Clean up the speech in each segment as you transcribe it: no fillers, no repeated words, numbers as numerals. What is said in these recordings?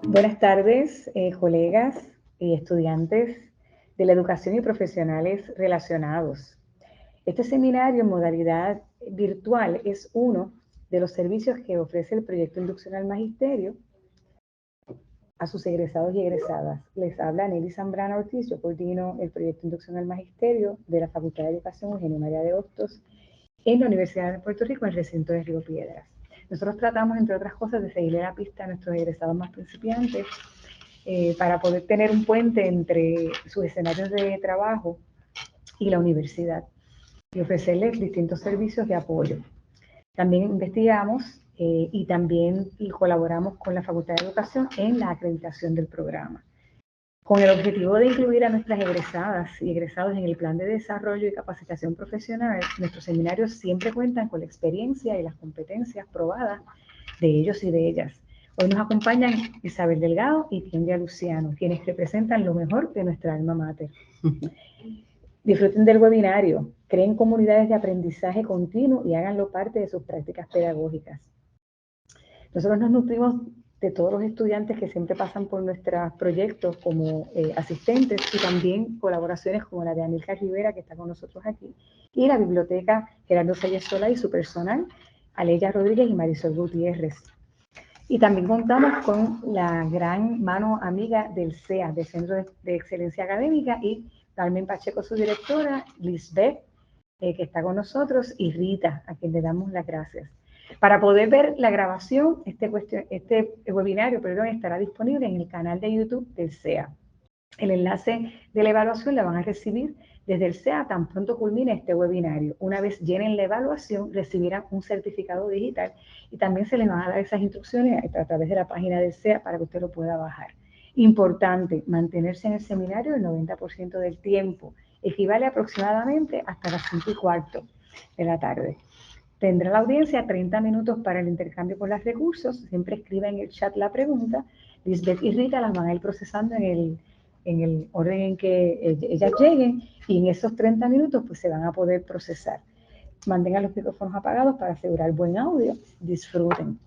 Buenas tardes, colegas y estudiantes de la educación y profesionales relacionados. Este seminario en modalidad virtual es uno de los servicios que ofrece el proyecto Inducción al Magisterio a sus egresados y egresadas. Les habla Nelly Zambrana Ortiz, yo coordino el proyecto Inducción al Magisterio de la Facultad de Educación Eugenio María de Hostos en la Universidad de Puerto Rico, en el recinto de Río Piedras. Nosotros tratamos, entre otras cosas, de seguirle la pista a nuestros egresados más principiantes para poder tener un puente entre sus escenarios de trabajo y la universidad y ofrecerles distintos servicios de apoyo. También investigamos y también colaboramos con la Facultad de Educación en la acreditación del programa, con el objetivo de incluir a nuestras egresadas y egresados en el plan de desarrollo y capacitación profesional. Nuestros seminarios siempre cuentan con la experiencia y las competencias probadas de ellos y de ellas. Hoy nos acompañan Isabel Delgado y Kendia Luciano, quienes representan lo mejor de nuestra alma mater. Disfruten del webinario, creen comunidades de aprendizaje continuo y háganlo parte de sus prácticas pedagógicas. Nosotros nos nutrimos de todos los estudiantes que siempre pasan por nuestros proyectos como asistentes y también colaboraciones como la de Amilcar Rivera, que está con nosotros aquí, y la biblioteca Gerardo Salles Sola y su personal, Aleya Rodríguez y Marisol Gutiérrez. Y también contamos con la gran mano amiga del CEA, del Centro de Excelencia Académica, y Carmen Pacheco, su directora, Lisbeth, que está con nosotros, y Rita, a quien le damos las gracias. Para poder ver la grabación, este webinario estará disponible en el canal de YouTube del CEA. El enlace de la evaluación la van a recibir desde el CEA tan pronto culmine este webinario. Una vez llenen la evaluación, recibirán un certificado digital y también se les van a dar esas instrucciones a través de la página del CEA para que usted lo pueda bajar. Importante, mantenerse en el seminario el 90% del tiempo. Equivale aproximadamente hasta las 5:15 de la tarde. Tendrá la audiencia 30 minutos para el intercambio con los recursos. Siempre escriba en el chat la pregunta. Lisbeth y Rita las van a ir procesando en el orden en que ellas lleguen, y en esos 30 minutos pues se van a poder procesar. Mantengan los micrófonos apagados para asegurar buen audio. Disfruten.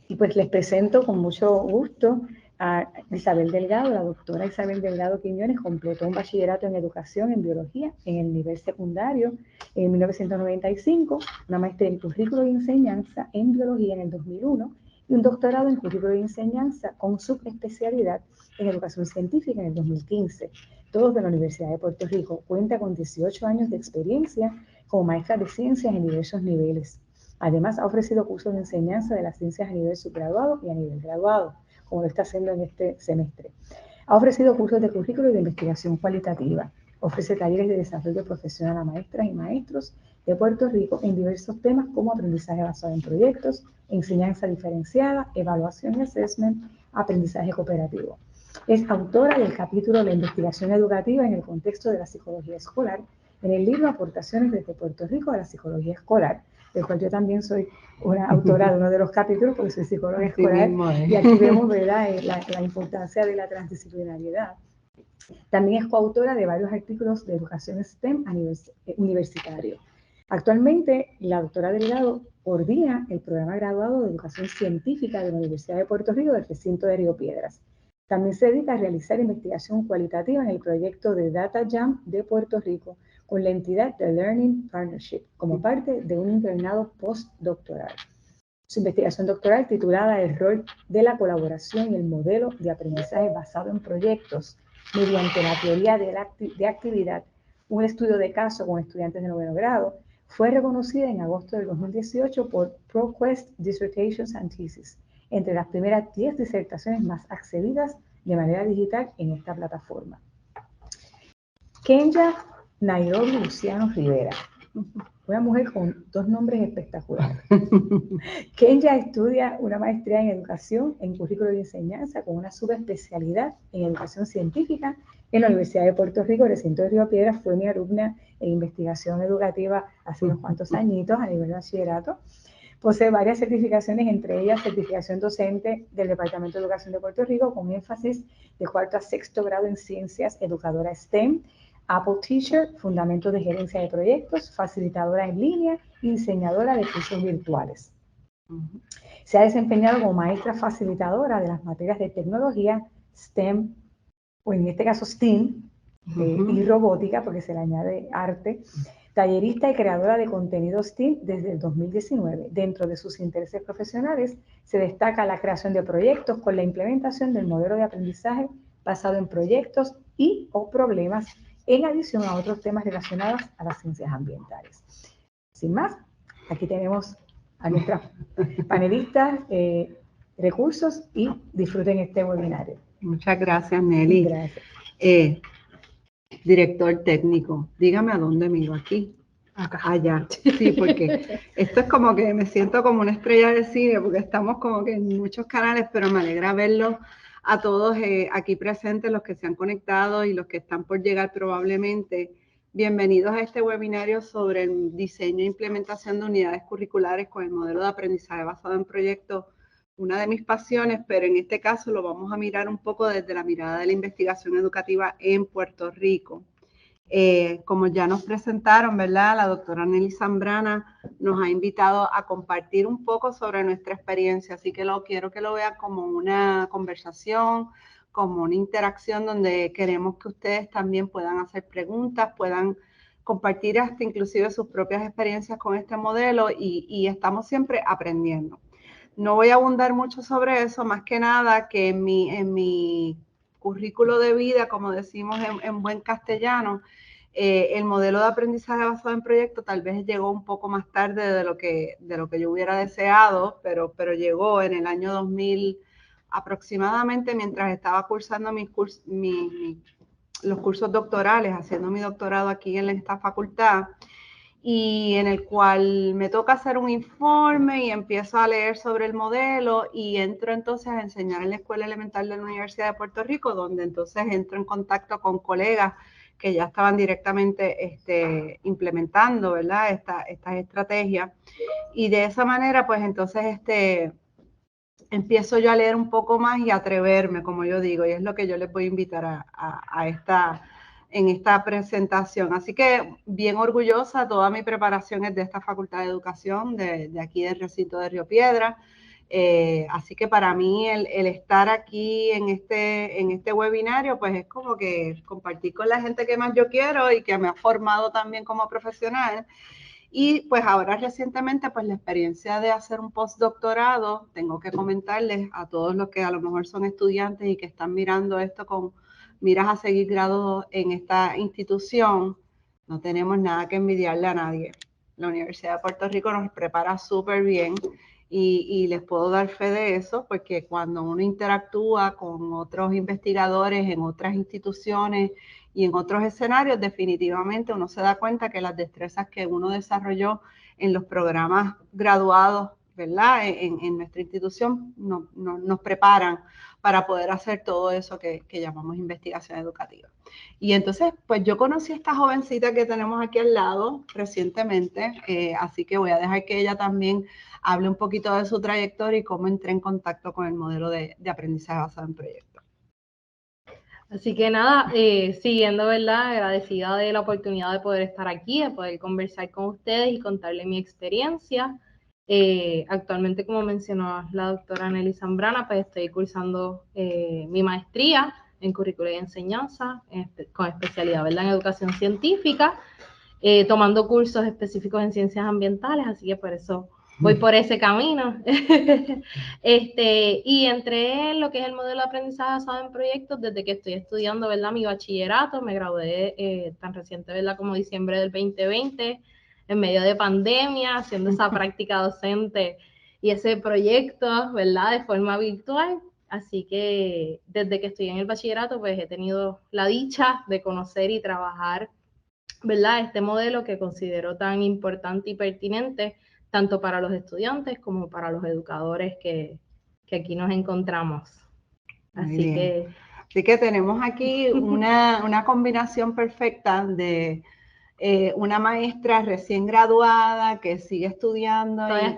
Y pues les presento con mucho gusto a Isabel Delgado. La doctora Isabel Delgado Quiñones completó un bachillerato en educación en biología en el nivel secundario en 1995, una maestría en currículo y enseñanza en biología en el 2001 y un doctorado en currículo y enseñanza con subespecialidad en educación científica en el 2015, todos de la Universidad de Puerto Rico. Cuenta con 18 años de experiencia como maestra de ciencias en diversos niveles. Además, ha ofrecido cursos de enseñanza de las ciencias a nivel subgraduado y a nivel graduado, como lo está haciendo en este semestre. Ha ofrecido cursos de currículo y de investigación cualitativa. Ofrece talleres de desarrollo profesional a maestras y maestros de Puerto Rico en diversos temas como aprendizaje basado en proyectos, enseñanza diferenciada, evaluación y assessment, aprendizaje cooperativo. Es autora del capítulo La investigación educativa en el contexto de la psicología escolar en el libro Aportaciones desde Puerto Rico a la psicología escolar, del cual yo también soy una autora de uno de los capítulos porque soy psicóloga escolar, y aquí vemos, ¿verdad?, la importancia de la transdisciplinariedad. También es coautora de varios artículos de educación STEM a nivel universitario. Actualmente, la doctora Delgado coordina el programa graduado de educación científica de la Universidad de Puerto Rico del recinto de Río Piedras. También se dedica a realizar investigación cualitativa en el proyecto de Data Jam de Puerto Rico con la entidad The Learning Partnership como parte de un internado postdoctoral. Su investigación doctoral, titulada El rol de la colaboración y el modelo de aprendizaje basado en proyectos mediante la teoría de actividad, un estudio de caso con estudiantes de 9º grado, fue reconocida en agosto del 2018 por ProQuest Dissertations and Thesis, entre las primeras 10 disertaciones más accedidas de manera digital en esta plataforma. Kendia Nairobi Luciano Rivera, una mujer con 2 nombres espectaculares. Kendia estudia una maestría en educación en currículo y enseñanza con una subespecialidad en educación científica en la Universidad de Puerto Rico, recinto de Río Piedras. Fue mi alumna en investigación educativa hace unos cuantos añitos a nivel de bachillerato. Posee varias certificaciones, entre ellas certificación docente del Departamento de Educación de Puerto Rico con énfasis de 4º a 6º grado en ciencias, educadora STEM. Apple Teacher, Fundamentos de Gerencia de Proyectos, facilitadora en línea y diseñadora de cursos virtuales. Se ha desempeñado como maestra facilitadora de las materias de tecnología, STEM, o en este caso STEAM, y robótica, porque se le añade arte, tallerista y creadora de contenidos STEAM desde el 2019. Dentro de sus intereses profesionales se destaca la creación de proyectos con la implementación del modelo de aprendizaje basado en proyectos y o problemas, en adición a otros temas relacionados a las ciencias ambientales. Sin más, aquí tenemos a nuestras panelistas, recursos, y disfruten este webinario. Muchas gracias, Nelly. Gracias. Director técnico, dígame a dónde me iba aquí. Acá. Allá. Sí, porque esto es como que me siento como una estrella de cine, porque estamos como que en muchos canales, pero me alegra verlos a todos aquí presentes, los que se han conectado y los que están por llegar probablemente. Bienvenidos a este webinario sobre el diseño e implementación de unidades curriculares con el modelo de aprendizaje basado en proyectos, una de mis pasiones, pero en este caso lo vamos a mirar un poco desde la mirada de la investigación educativa en Puerto Rico. Como ya nos presentaron, ¿verdad? La doctora Nelly Zambrana nos ha invitado a compartir un poco sobre nuestra experiencia, así que quiero que lo vean como una conversación, como una interacción donde queremos que ustedes también puedan hacer preguntas, puedan compartir hasta inclusive sus propias experiencias con este modelo y estamos siempre aprendiendo. No voy a abundar mucho sobre eso, más que nada que en mi currículo de vida, como decimos en buen castellano, el modelo de aprendizaje basado en proyectos tal vez llegó un poco más tarde de lo que yo hubiera deseado, pero llegó en el año 2000 aproximadamente, mientras estaba cursando los cursos doctorales, haciendo mi doctorado aquí en esta facultad, y en el cual me toca hacer un informe y empiezo a leer sobre el modelo y entro entonces a enseñar en la Escuela Elemental de la Universidad de Puerto Rico, donde entonces entro en contacto con colegas que ya estaban directamente implementando, ¿verdad? Estas estrategias. Y de esa manera, pues entonces empiezo yo a leer un poco más y a atreverme, como yo digo, y es lo que yo les voy a invitar en esta presentación. Así que bien orgullosa, toda mi preparación es de esta Facultad de Educación, de aquí del recinto de Río Piedras. Así que para mí el estar aquí en este webinario, pues es como que compartir con la gente que más yo quiero y que me ha formado también como profesional. Y pues ahora recientemente, pues la experiencia de hacer un postdoctorado, tengo que comentarles a todos los que a lo mejor son estudiantes y que están mirando esto con miras a seguir grados en esta institución, no tenemos nada que envidiarle a nadie. La Universidad de Puerto Rico nos prepara súper bien y les puedo dar fe de eso, porque cuando uno interactúa con otros investigadores en otras instituciones y en otros escenarios, definitivamente uno se da cuenta que las destrezas que uno desarrolló en los programas graduados, ¿verdad? En nuestra institución nos preparan para poder hacer todo eso que llamamos investigación educativa. Y entonces, pues yo conocí a esta jovencita que tenemos aquí al lado recientemente, así que voy a dejar que ella también hable un poquito de su trayectoria y cómo entré en contacto con el modelo de aprendizaje basado en proyectos. Así que nada, siguiendo, ¿verdad? Agradecida de la oportunidad de poder estar aquí, de poder conversar con ustedes y contarles mi experiencia. Actualmente, como mencionó la doctora Nelly Zambrana, pues estoy cursando mi maestría en currículo y enseñanza, con especialidad, ¿verdad?, en educación científica, tomando cursos específicos en ciencias ambientales, así que por eso voy por ese camino. Y entré en lo que es el modelo de aprendizaje basado en proyectos desde que estoy estudiando, ¿verdad?, mi bachillerato. Me gradué tan reciente, ¿verdad?, como diciembre del 2020, en medio de pandemia, haciendo esa práctica docente y ese proyecto, ¿verdad?, de forma virtual. Así que desde que estoy en el bachillerato, pues he tenido la dicha de conocer y trabajar, ¿verdad?, este modelo que considero tan importante y pertinente tanto para los estudiantes como para los educadores que aquí nos encontramos. Así que tenemos aquí una combinación perfecta de una maestra recién graduada que sigue estudiando todavía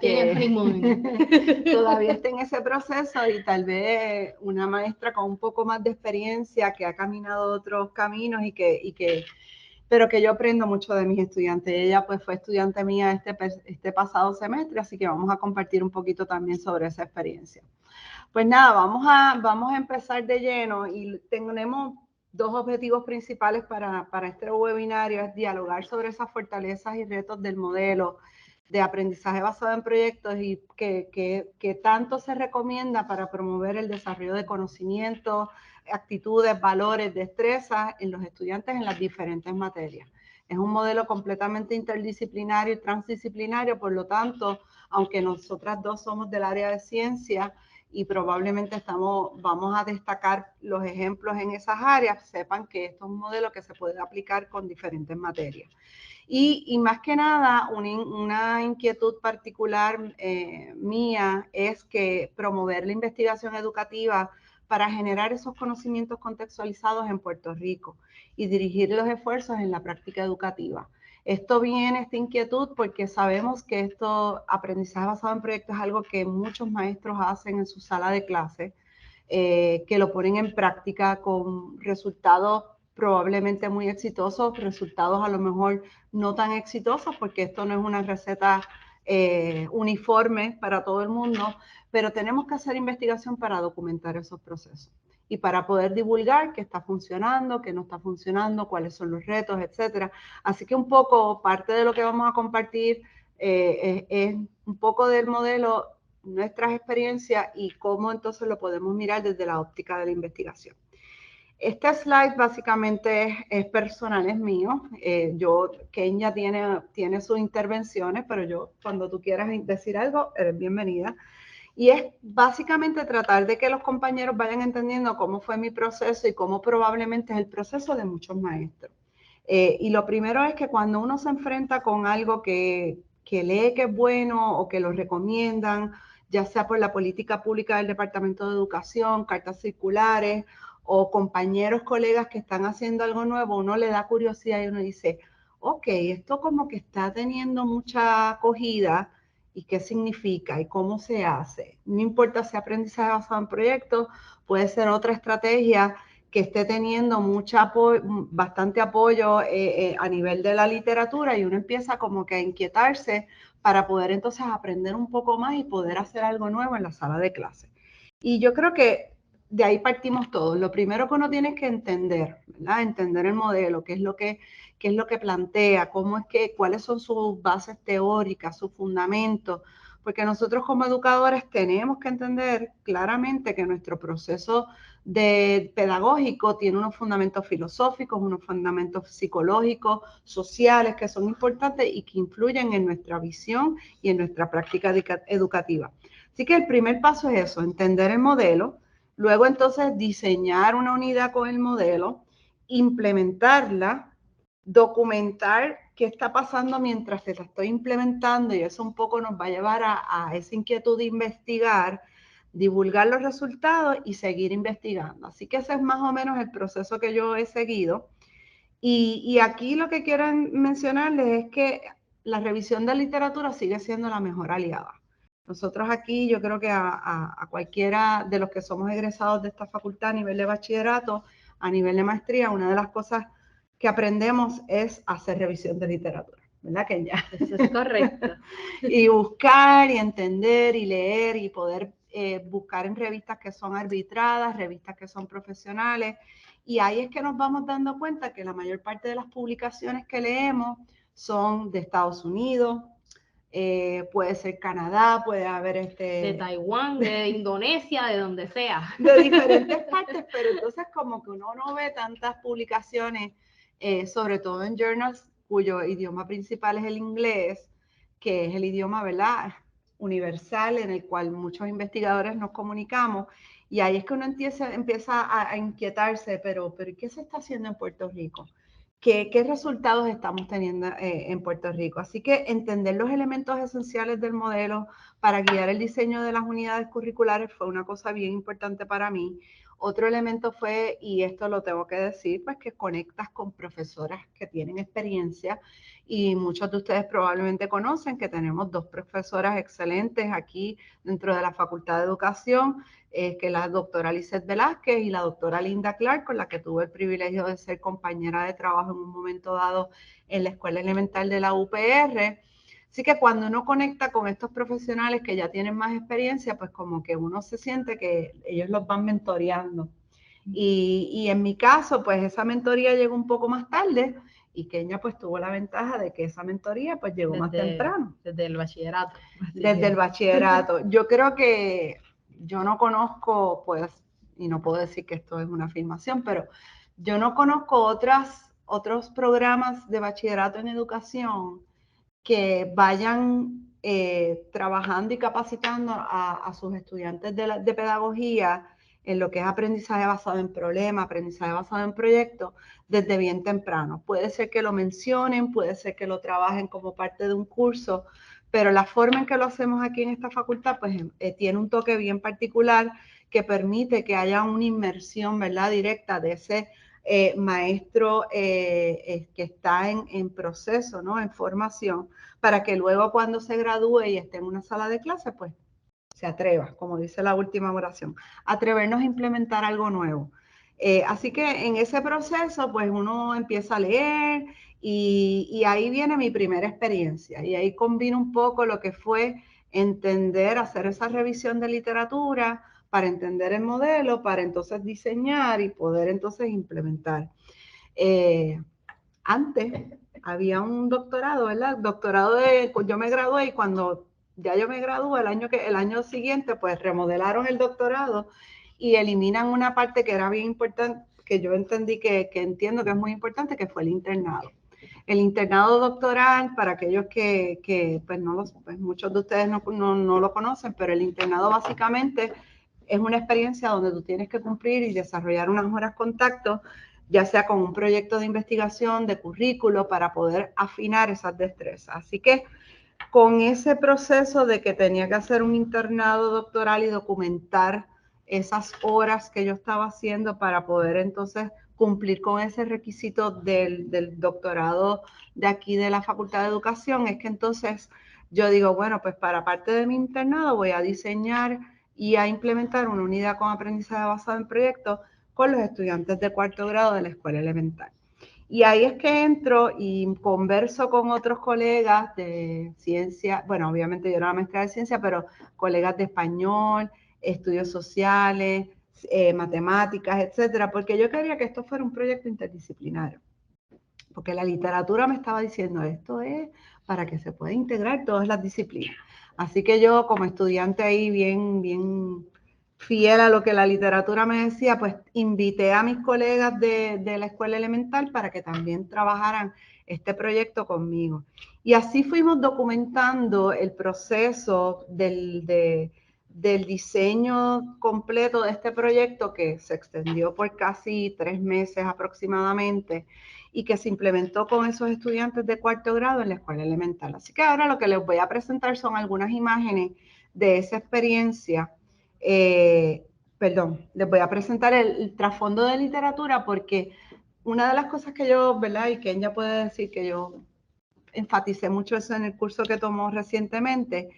todavía está en ese proceso, y tal vez una maestra con un poco más de experiencia que ha caminado otros caminos y que pero que yo aprendo mucho de mis estudiantes. Ella pues fue estudiante mía este pasado semestre, así que vamos a compartir un poquito también sobre esa experiencia. Pues nada, vamos a empezar de lleno y tenemos dos objetivos principales para este webinario, es dialogar sobre esas fortalezas y retos del modelo de aprendizaje basado en proyectos y que tanto se recomienda para promover el desarrollo de conocimientos, actitudes, valores, destrezas en los estudiantes en las diferentes materias. Es un modelo completamente interdisciplinario y transdisciplinario, por lo tanto, aunque nosotras dos somos del área de ciencia y probablemente vamos a destacar los ejemplos en esas áreas, sepan que esto es un modelo que se puede aplicar con diferentes materias. Y más que nada, una inquietud particular mía es que promover la investigación educativa para generar esos conocimientos contextualizados en Puerto Rico y dirigir los esfuerzos en la práctica educativa. Esta inquietud, porque sabemos que aprendizaje basado en proyectos es algo que muchos maestros hacen en su sala de clase, que lo ponen en práctica con resultados probablemente muy exitosos, resultados a lo mejor no tan exitosos, porque esto no es una receta uniforme para todo el mundo, pero tenemos que hacer investigación para documentar esos procesos y para poder divulgar qué está funcionando, qué no está funcionando, cuáles son los retos, etcétera. Así que un poco parte de lo que vamos a compartir es un poco del modelo, nuestras experiencias y cómo entonces lo podemos mirar desde la óptica de la investigación. Este slide básicamente es personal, es mío. Kenia tiene sus intervenciones, pero yo, cuando tú quieras decir algo, eres bienvenida. Y es básicamente tratar de que los compañeros vayan entendiendo cómo fue mi proceso y cómo probablemente es el proceso de muchos maestros. Y lo primero es que cuando uno se enfrenta con algo que lee que es bueno o que lo recomiendan, ya sea por la política pública del Departamento de Educación, cartas circulares o compañeros, colegas que están haciendo algo nuevo, uno le da curiosidad y uno dice, ok, esto como que está teniendo mucha acogida. ¿Y qué significa? ¿Y cómo se hace? No importa si aprendizaje basado en proyectos, puede ser otra estrategia que esté teniendo bastante apoyo a nivel de la literatura y uno empieza como que a inquietarse para poder entonces aprender un poco más y poder hacer algo nuevo en la sala de clase. Y yo creo que de ahí partimos todos. Lo primero que uno tiene que entender, ¿verdad? Entender el modelo, qué es lo que plantea, cuáles son sus bases teóricas, sus fundamentos, porque nosotros como educadores tenemos que entender claramente que nuestro proceso pedagógico tiene unos fundamentos filosóficos, unos fundamentos psicológicos, sociales, que son importantes y que influyen en nuestra visión y en nuestra práctica educativa. Así que el primer paso es eso, entender el modelo, luego entonces diseñar una unidad con el modelo, implementarla, documentar qué está pasando mientras se la estoy implementando y eso un poco nos va a llevar a esa inquietud de investigar, divulgar los resultados y seguir investigando. Así que ese es más o menos el proceso que yo he seguido. Y aquí lo que quiero mencionarles es que la revisión de literatura sigue siendo la mejor aliada. Nosotros aquí, yo creo que a cualquiera de los que somos egresados de esta facultad a nivel de bachillerato, a nivel de maestría, una de las cosas que aprendemos es hacer revisión de literatura, ¿verdad, Kenia? Eso es correcto. Y buscar y entender y leer y poder buscar en revistas que son arbitradas, revistas que son profesionales. Y ahí es que nos vamos dando cuenta que la mayor parte de las publicaciones que leemos son de Estados Unidos, puede ser Canadá, puede haber de Taiwán, de Indonesia, de donde sea. De diferentes partes, pero entonces como que uno no ve tantas publicaciones, sobre todo en journals cuyo idioma principal es el inglés, que es el idioma, ¿verdad?, universal en el cual muchos investigadores nos comunicamos. Y ahí es que uno empieza a inquietarse, pero ¿qué se está haciendo en Puerto Rico? ¿Qué resultados estamos teniendo en Puerto Rico? Así que entender los elementos esenciales del modelo para guiar el diseño de las unidades curriculares fue una cosa bien importante para mí. Otro elemento fue, y esto lo tengo que decir, pues que conectas con profesoras que tienen experiencia y muchos de ustedes probablemente conocen que tenemos 2 profesoras excelentes aquí dentro de la Facultad de Educación, que la doctora Lizeth Velázquez y la doctora Linda Clark, con la que tuve el privilegio de ser compañera de trabajo en un momento dado en la Escuela Elemental de la UPR. Así que cuando uno conecta con estos profesionales que ya tienen más experiencia, pues como que uno se siente que ellos los van mentoreando. Y en mi caso, pues esa mentoría llegó un poco más tarde y Kenia pues tuvo la ventaja de que esa mentoría pues llegó más temprano. Desde el bachillerato. Desde el bachillerato. Yo creo que yo no conozco, pues, y no puedo decir que esto es una afirmación, pero yo no conozco otros programas de bachillerato en educación que vayan trabajando y capacitando a sus estudiantes de pedagogía en lo que es aprendizaje basado en problemas, aprendizaje basado en proyectos, desde bien temprano. Puede ser que lo mencionen, puede ser que lo trabajen como parte de un curso, pero la forma en que lo hacemos aquí en esta facultad, pues tiene un toque bien particular que permite que haya una inmersión, ¿verdad?, directa de ese maestro que está en proceso, ¿no?, en formación, para que luego cuando se gradúe y esté en una sala de clase, pues se atreva, como dice la última oración, atrevernos a implementar algo nuevo. Así que en ese proceso, pues uno empieza a leer y ahí viene mi primera experiencia. Y ahí combino un poco lo que fue entender, hacer esa revisión de literatura para entender el modelo, para entonces diseñar y poder entonces implementar. Antes había un doctorado, ¿verdad? Yo me gradué y cuando ya yo me gradué, el año siguiente, pues remodelaron el doctorado y eliminan una parte que era bien importante, que yo entendí que entiendo que es muy importante, que fue el internado. El internado doctoral, para aquellos que pues pues muchos de ustedes no lo conocen, pero el internado básicamente es una experiencia donde tú tienes que cumplir y desarrollar unas horas contacto, ya sea con un proyecto de investigación, de currículo, para poder afinar esas destrezas. Así que con ese proceso de que tenía que hacer un internado doctoral y documentar esas horas que yo estaba haciendo para poder entonces cumplir con ese requisito del doctorado de aquí de la Facultad de Educación, es que entonces yo digo, bueno, pues para parte de mi internado voy a diseñar y a implementar una unidad con aprendizaje basado en proyectos con los estudiantes de 4º grado de la escuela elemental. Y ahí es que entro y converso con otros colegas de ciencia, bueno, obviamente yo era una maestra de ciencia, pero colegas de español, estudios sociales, matemáticas, etcétera, porque yo quería que esto fuera un proyecto interdisciplinario. Porque la literatura me estaba diciendo, esto es para que se pueda integrar todas las disciplinas. Así que yo, como estudiante ahí bien fiel a lo que la literatura me decía, pues invité a mis colegas de la escuela elemental para que también trabajaran este proyecto conmigo. Y así fuimos documentando el proceso del diseño completo de este proyecto, que se extendió por casi 3 meses aproximadamente y que se implementó con esos estudiantes de 4º grado en la escuela elemental. Así que ahora lo que les voy a presentar son algunas imágenes de esa experiencia. Les voy a presentar el trasfondo de literatura, porque una de las cosas que yo, ¿verdad? Y Kenia puede decir que yo enfaticé mucho eso en el curso que tomó recientemente,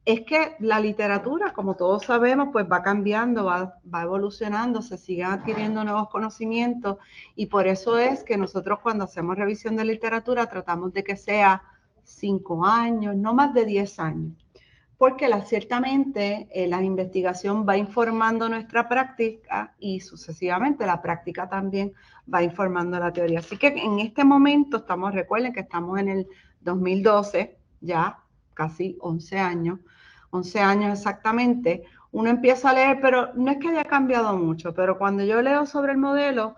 es que la literatura, como todos sabemos, pues va cambiando, va evolucionando, se siguen adquiriendo nuevos conocimientos, y por eso es que nosotros cuando hacemos revisión de literatura tratamos de que sea 5 años, no más de 10 años, porque ciertamente la investigación va informando nuestra práctica y sucesivamente la práctica también va informando la teoría. Así que en este momento recuerden que estamos en el 2012, ya casi 11 años exactamente. Uno empieza a leer, pero no es que haya cambiado mucho, pero cuando yo leo sobre el modelo,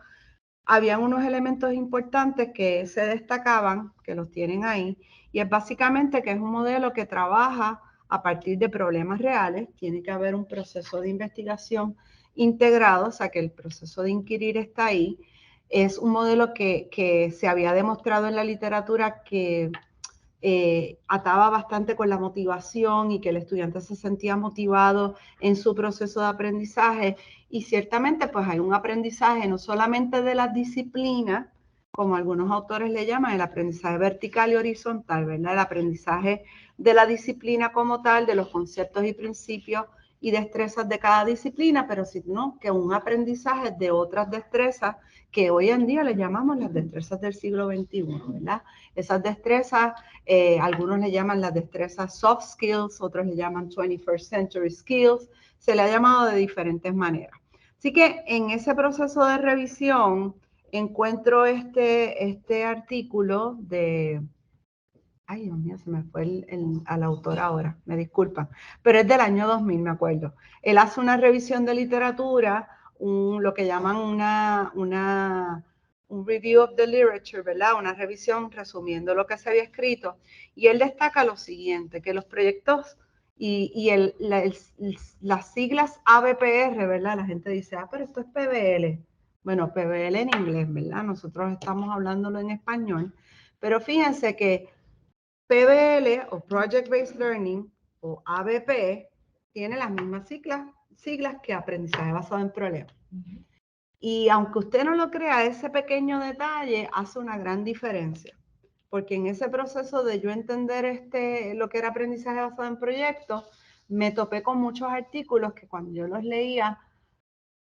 habían unos elementos importantes que se destacaban, que los tienen ahí, y es básicamente que es un modelo que trabaja a partir de problemas reales. Tiene que haber un proceso de investigación integrado, o sea que el proceso de inquirir está ahí. Es un modelo que se había demostrado en la literatura que ataba bastante con la motivación y que el estudiante se sentía motivado en su proceso de aprendizaje. Y ciertamente pues hay un aprendizaje no solamente de las disciplinas, como algunos autores le llaman, el aprendizaje vertical y horizontal, ¿verdad? El aprendizaje de la disciplina como tal, de los conceptos y principios y destrezas de cada disciplina, pero sino que un aprendizaje de otras destrezas que hoy en día le llamamos las destrezas del siglo XXI, ¿verdad? Esas destrezas, algunos le llaman las destrezas soft skills, otros le llaman 21st century skills, se le ha llamado de diferentes maneras. Así que en ese proceso de revisión encuentro este artículo de... Ay, Dios mío, se me fue al autor ahora, me disculpan, pero es del año 2000, me acuerdo. Él hace una revisión de literatura, lo que llaman un review of the literature, ¿verdad? Una revisión resumiendo lo que se había escrito. Y él destaca lo siguiente, que los proyectos y las siglas ABPR, ¿verdad? La gente dice, pero esto es PBL. Bueno, PBL en inglés, ¿verdad? Nosotros estamos hablándolo en español. Pero fíjense que PBL o Project Based Learning o ABP tiene las mismas siglas que aprendizaje basado en problemas. Y aunque usted no lo crea, ese pequeño detalle hace una gran diferencia. Porque en ese proceso de yo entender lo que era aprendizaje basado en proyectos, me topé con muchos artículos que cuando yo los leía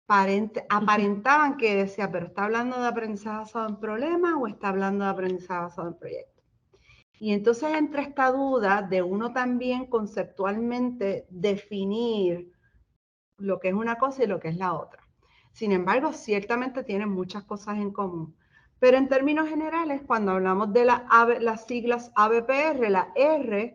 aparentaban que decía, pero ¿está hablando de aprendizaje basado en problemas o está hablando de aprendizaje basado en proyectos? Y entonces entra esta duda de uno también conceptualmente definir lo que es una cosa y lo que es la otra. Sin embargo, ciertamente tienen muchas cosas en común. Pero en términos generales, cuando hablamos de las siglas ABPR, la R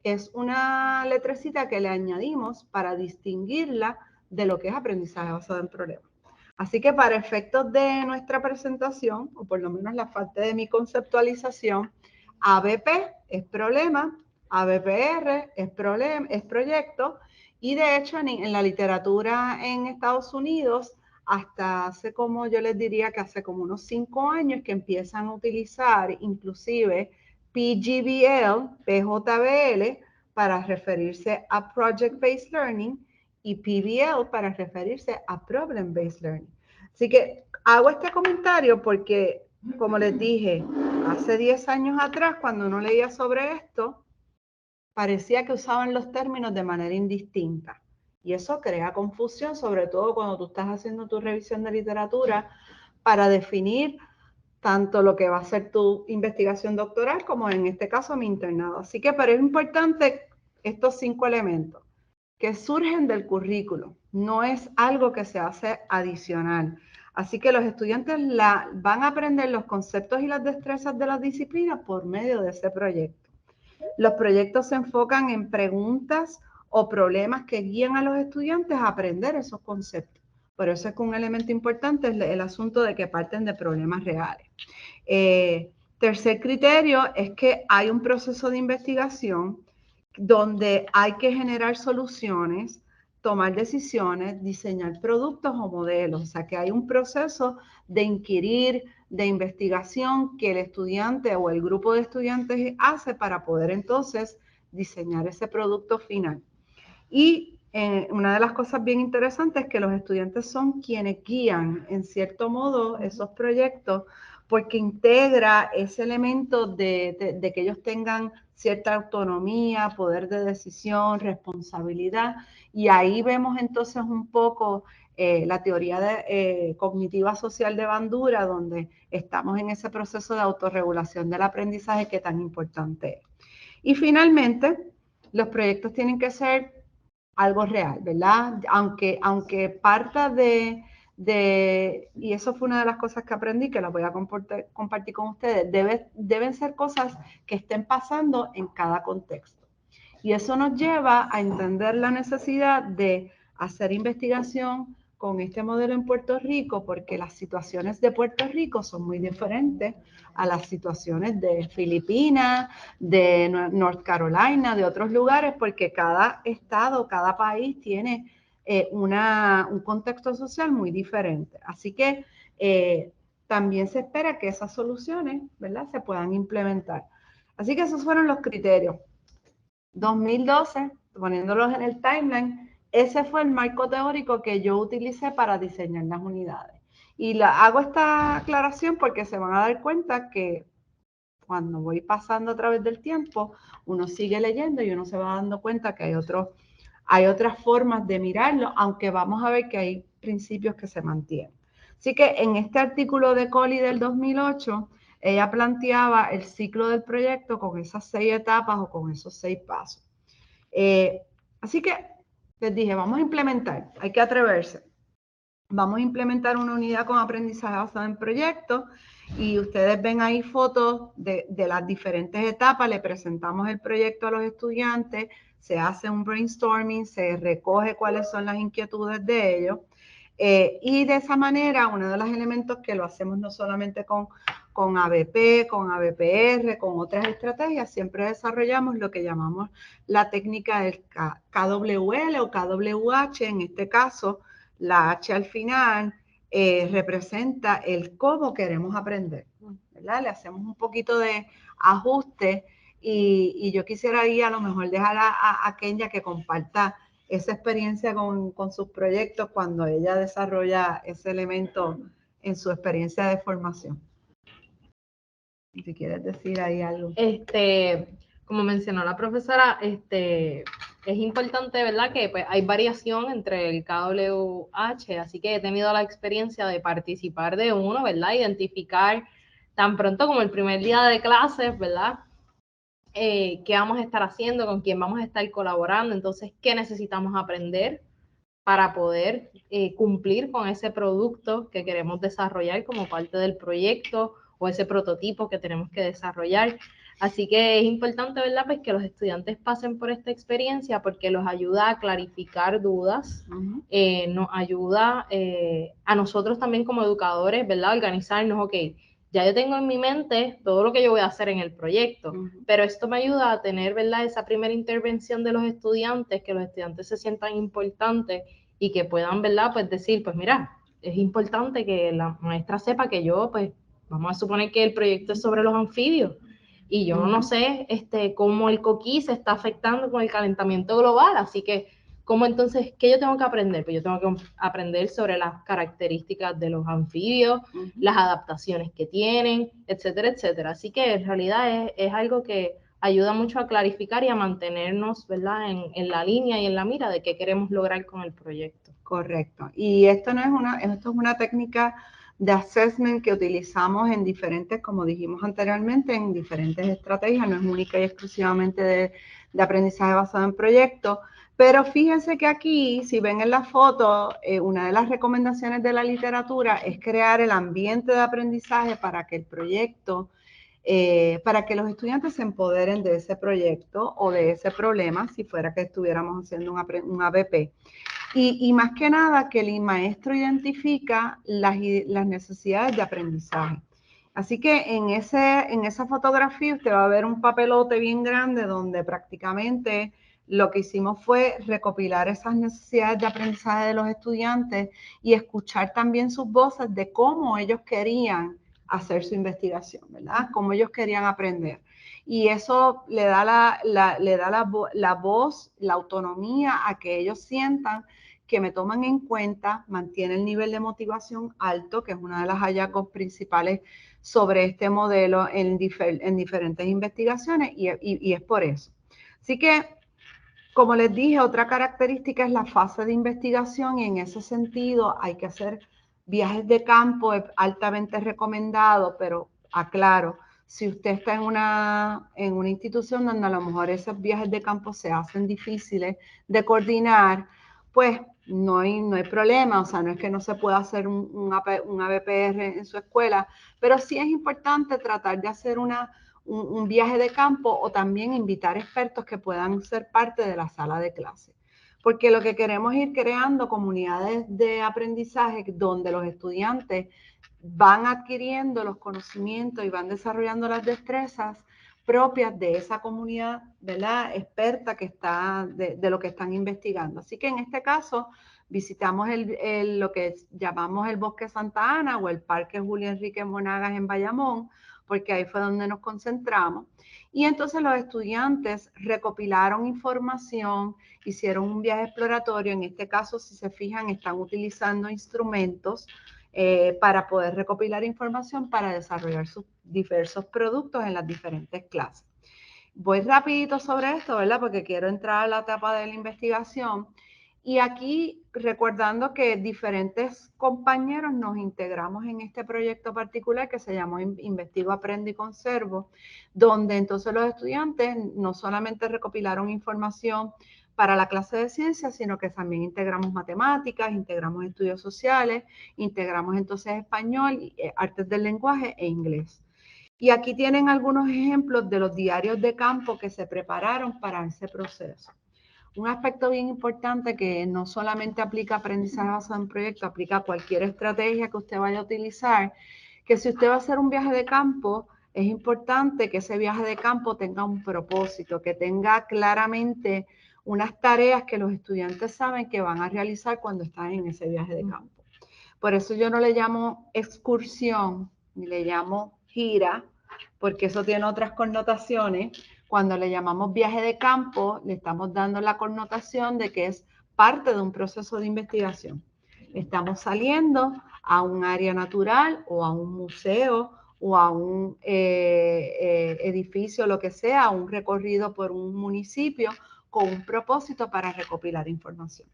es una letrecita que le añadimos para distinguirla de lo que es aprendizaje basado en problemas. Así que para efectos de nuestra presentación, o por lo menos la parte de mi conceptualización, ABP es problema, ABPR es proyecto, y de hecho en la literatura en Estados Unidos, hasta hace como yo les diría que hace como unos 5 años que empiezan a utilizar inclusive PGBL, PJBL, para referirse a Project Based Learning y PBL para referirse a Problem Based Learning. Así que hago este comentario porque, como les dije, hace 10 años atrás, cuando uno leía sobre esto, parecía que usaban los términos de manera indistinta. Y eso crea confusión, sobre todo cuando tú estás haciendo tu revisión de literatura para definir tanto lo que va a ser tu investigación doctoral como en este caso mi internado. Así que, pero es importante estos 5 elementos que surgen del currículo. No es algo que se hace adicional. Así que los estudiantes van a aprender los conceptos y las destrezas de las disciplinas por medio de ese proyecto. Los proyectos se enfocan en preguntas o problemas que guían a los estudiantes a aprender esos conceptos. Por eso es que un elemento importante es el asunto de que parten de problemas reales. Tercer criterio es que hay un proceso de investigación donde hay que generar soluciones, tomar decisiones, diseñar productos o modelos. O sea, que hay un proceso de inquirir, de investigación que el estudiante o el grupo de estudiantes hace para poder entonces diseñar ese producto final. Y una de las cosas bien interesantes es que los estudiantes son quienes guían, en cierto modo, esos proyectos, porque integra ese elemento de que ellos tengan cierta autonomía, poder de decisión, responsabilidad. Y ahí vemos entonces un poco la teoría cognitiva social de Bandura, donde estamos en ese proceso de autorregulación del aprendizaje que tan importante es. Y finalmente, los proyectos tienen que ser algo real, ¿verdad? Aunque parta y eso fue una de las cosas que aprendí, que las voy a compartir con ustedes, deben ser cosas que estén pasando en cada contexto. Y eso nos lleva a entender la necesidad de hacer investigación con este modelo en Puerto Rico, porque las situaciones de Puerto Rico son muy diferentes a las situaciones de Filipinas, de North Carolina, de otros lugares, porque cada estado, cada país tiene un contexto social muy diferente. Así que también se espera que esas soluciones, ¿verdad?, se puedan implementar. Así que esos fueron los criterios. 2012, poniéndolos en el timeline, ese fue el marco teórico que yo utilicé para diseñar las unidades. Y hago esta aclaración porque se van a dar cuenta que cuando voy pasando a través del tiempo, uno sigue leyendo y uno se va dando cuenta que hay otras formas de mirarlo, aunque vamos a ver que hay principios que se mantienen. Así que en este artículo de Colli del 2008, ella planteaba el ciclo del proyecto con esas 6 etapas o con esos 6 pasos. Así que les dije, vamos a implementar, hay que atreverse. Vamos a implementar una unidad con aprendizaje basado en proyectos y ustedes ven ahí fotos de las diferentes etapas. Le presentamos el proyecto a los estudiantes, se hace un brainstorming, se recoge cuáles son las inquietudes de ellos. Y de esa manera, uno de los elementos que lo hacemos no solamente con ABP, con ABPR, con otras estrategias, siempre desarrollamos lo que llamamos la técnica del KWL o KWH. En este caso, la H al final representa el cómo queremos aprender, ¿verdad? Le hacemos un poquito de ajuste y yo quisiera ahí a lo mejor dejar a Kenya que comparta esa experiencia con sus proyectos cuando ella desarrolla ese elemento en su experiencia de formación. Si quieres decir ahí algo. Como mencionó la profesora, es importante, ¿verdad? Que pues, hay variación entre el KWH, así que he tenido la experiencia de participar de uno, ¿verdad? Identificar tan pronto como el primer día de clases, ¿verdad? Qué vamos a estar haciendo, con quién vamos a estar colaborando, entonces, qué necesitamos aprender para poder cumplir con ese producto que queremos desarrollar como parte del proyecto o ese prototipo que tenemos que desarrollar. Así que es importante, ¿verdad? Pues que los estudiantes pasen por esta experiencia porque los ayuda a clarificar dudas, nos ayuda a nosotros también como educadores, ¿verdad? Organizarnos, ok, ya yo tengo en mi mente todo lo que yo voy a hacer en el proyecto, pero esto me ayuda a tener, ¿verdad? Esa primera intervención de los estudiantes, que los estudiantes se sientan importantes y que puedan, ¿verdad? Pues decir, pues mira, es importante que la maestra sepa que yo, pues, vamos a suponer que el proyecto es sobre los anfibios y yo no sé cómo el coquí se está afectando con el calentamiento global, así que ¿cómo entonces, qué yo tengo que aprender? Pues yo tengo que aprender sobre las características de los anfibios, las adaptaciones que tienen, etcétera, etcétera. Así que en realidad es algo que ayuda mucho a clarificar y a mantenernos, ¿verdad? En la línea y en la mira de qué queremos lograr con el proyecto. Correcto. Y esto es una técnica de assessment que utilizamos en diferentes, como dijimos anteriormente, en diferentes estrategias, no es única y exclusivamente de aprendizaje basado en proyectos. Pero fíjense que aquí, si ven en la foto, una de las recomendaciones de la literatura es crear el ambiente de aprendizaje para que el proyecto, para que los estudiantes se empoderen de ese proyecto o de ese problema, si fuera que estuviéramos haciendo un ABP. Y más que nada que el maestro identifica las necesidades de aprendizaje. Así que en esa fotografía usted va a ver un papelote bien grande donde prácticamente lo que hicimos fue recopilar esas necesidades de aprendizaje de los estudiantes y escuchar también sus voces de cómo ellos querían hacer su investigación, ¿verdad? Cómo ellos querían aprender. Y eso le da la voz, la autonomía a que ellos sientan que me toman en cuenta, mantiene el nivel de motivación alto, que es una de las hallazgos principales sobre este modelo en diferentes investigaciones y es por eso. Así que, como les dije, otra característica es la fase de investigación y en ese sentido hay que hacer viajes de campo, es altamente recomendado, pero aclaro, si usted está en una institución donde a lo mejor esos viajes de campo se hacen difíciles de coordinar, pues no hay problema, o sea, no es que no se pueda hacer un ABPR en su escuela, pero sí es importante tratar de hacer un viaje de campo o también invitar expertos que puedan ser parte de la sala de clase. Porque lo que queremos es ir creando comunidades de aprendizaje donde los estudiantes van adquiriendo los conocimientos y van desarrollando las destrezas propias de esa comunidad, ¿verdad? Experta que está de lo que están investigando. Así que en este caso visitamos lo que llamamos el Bosque Santa Ana o el Parque Julio Enrique Monagas en Bayamón, porque ahí fue donde nos concentramos. Y entonces los estudiantes recopilaron información, hicieron un viaje exploratorio. En este caso, si se fijan, están utilizando instrumentos para poder recopilar información para desarrollar sus diversos productos en las diferentes clases. Voy rapidito sobre esto, ¿verdad? Porque quiero entrar a la etapa de la investigación. Y aquí, recordando que diferentes compañeros nos integramos en este proyecto particular que se llamó Investigo, Aprendo y Conservo, donde entonces los estudiantes no solamente recopilaron información para la clase de ciencias, sino que también integramos matemáticas, integramos estudios sociales, integramos entonces español, artes del lenguaje e inglés. Y aquí tienen algunos ejemplos de los diarios de campo que se prepararon para ese proceso. Un aspecto bien importante que no solamente aplica a aprendizaje basado en proyecto, aplica a cualquier estrategia que usted vaya a utilizar, que si usted va a hacer un viaje de campo, es importante que ese viaje de campo tenga un propósito, que tenga claramente unas tareas que los estudiantes saben que van a realizar cuando están en ese viaje de campo. Por eso yo no le llamo excursión, ni le llamo gira, porque eso tiene otras connotaciones. Cuando le llamamos viaje de campo, le estamos dando la connotación de que es parte de un proceso de investigación. Estamos saliendo a un área natural o a un museo o a un edificio, lo que sea, un recorrido por un municipio con un propósito para recopilar información.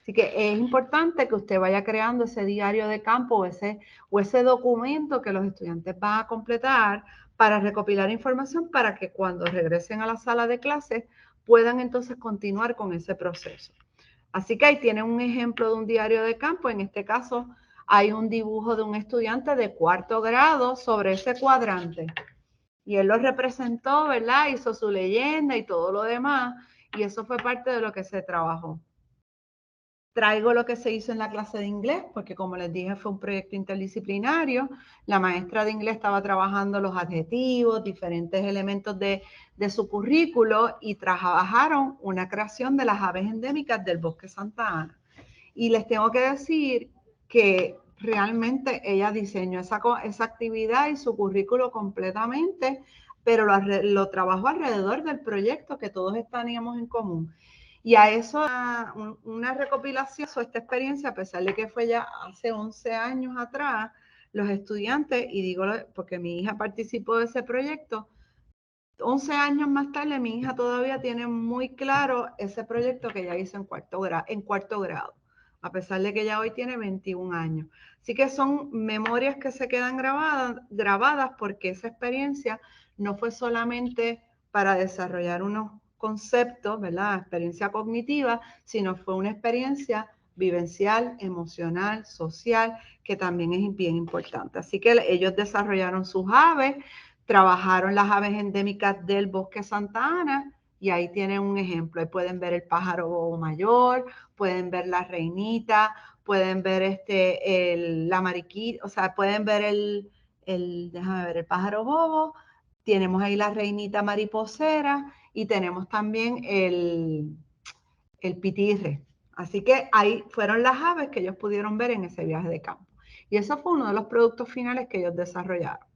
Así que es importante que usted vaya creando ese diario de campo o ese documento que los estudiantes van a completar para recopilar información para que cuando regresen a la sala de clases puedan entonces continuar con ese proceso. Así que ahí tienen un ejemplo de un diario de campo. En este caso hay un dibujo de un estudiante de 4º grado sobre ese cuadrante. Y él lo representó, ¿verdad? Hizo su leyenda y todo lo demás. Y eso fue parte de lo que se trabajó. Traigo lo que se hizo en la clase de inglés, porque como les dije, fue un proyecto interdisciplinario. La maestra de inglés estaba trabajando los adjetivos, diferentes elementos de su currículo y trabajaron una creación de las aves endémicas del Bosque Santa Ana. Y les tengo que decir que realmente ella diseñó esa actividad y su currículo completamente, pero lo trabajó alrededor del proyecto que todos teníamos en común. Y a eso, una recopilación de esta experiencia, a pesar de que fue ya hace 11 años atrás, los estudiantes, y digo porque mi hija participó de ese proyecto, 11 años más tarde mi hija todavía tiene muy claro ese proyecto que ella hizo en cuarto grado, a pesar de que ella hoy tiene 21 años. Así que son memorias que se quedan grabadas porque esa experiencia no fue solamente para desarrollar unos conceptos, ¿verdad? Experiencia cognitiva, sino fue una experiencia vivencial, emocional, social, que también es bien importante. Así que ellos desarrollaron sus aves, trabajaron las aves endémicas del Bosque Santa Ana y ahí tienen un ejemplo. Ahí pueden ver el pájaro bobo mayor, pueden ver la reinita, pueden ver la mariquita, o sea, pueden ver déjame ver, el pájaro bobo. Tenemos ahí la reinita mariposera y tenemos también el pitirre. Así que ahí fueron las aves que ellos pudieron ver en ese viaje de campo. Y eso fue uno de los productos finales que ellos desarrollaron.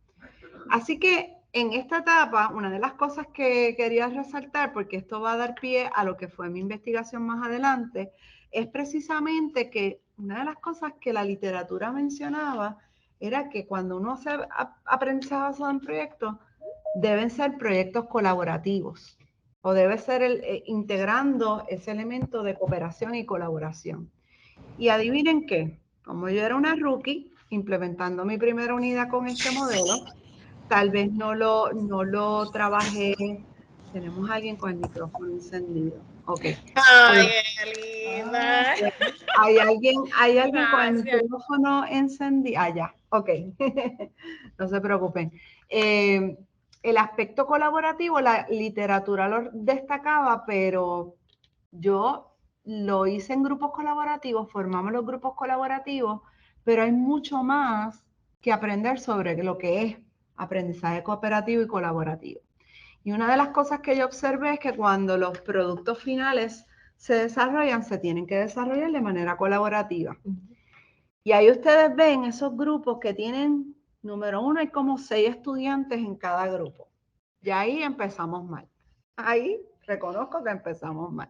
Así que en esta etapa, una de las cosas que quería resaltar, porque esto va a dar pie a lo que fue mi investigación más adelante, es precisamente que una de las cosas que la literatura mencionaba era que cuando uno hace aprendizaje basado en proyectos, deben ser proyectos colaborativos o debe ser integrando ese elemento de cooperación y colaboración. Y adivinen qué, como yo era una rookie implementando mi primera unidad con este modelo, tal vez no lo trabajé. Tenemos a alguien con el micrófono encendido. Ok. Ay, qué linda. Hay alguien con el micrófono encendido. Ah, ya. Ok. No se preocupen. El aspecto colaborativo, la literatura lo destacaba, pero yo lo hice en grupos colaborativos, formamos los grupos colaborativos, pero hay mucho más que aprender sobre lo que es aprendizaje cooperativo y colaborativo. Y una de las cosas que yo observé es que cuando los productos finales se desarrollan, se tienen que desarrollar de manera colaborativa. Y ahí ustedes ven esos grupos que tienen Número 1, hay como 6 estudiantes en cada grupo. Y ahí empezamos mal. Ahí reconozco que empezamos mal.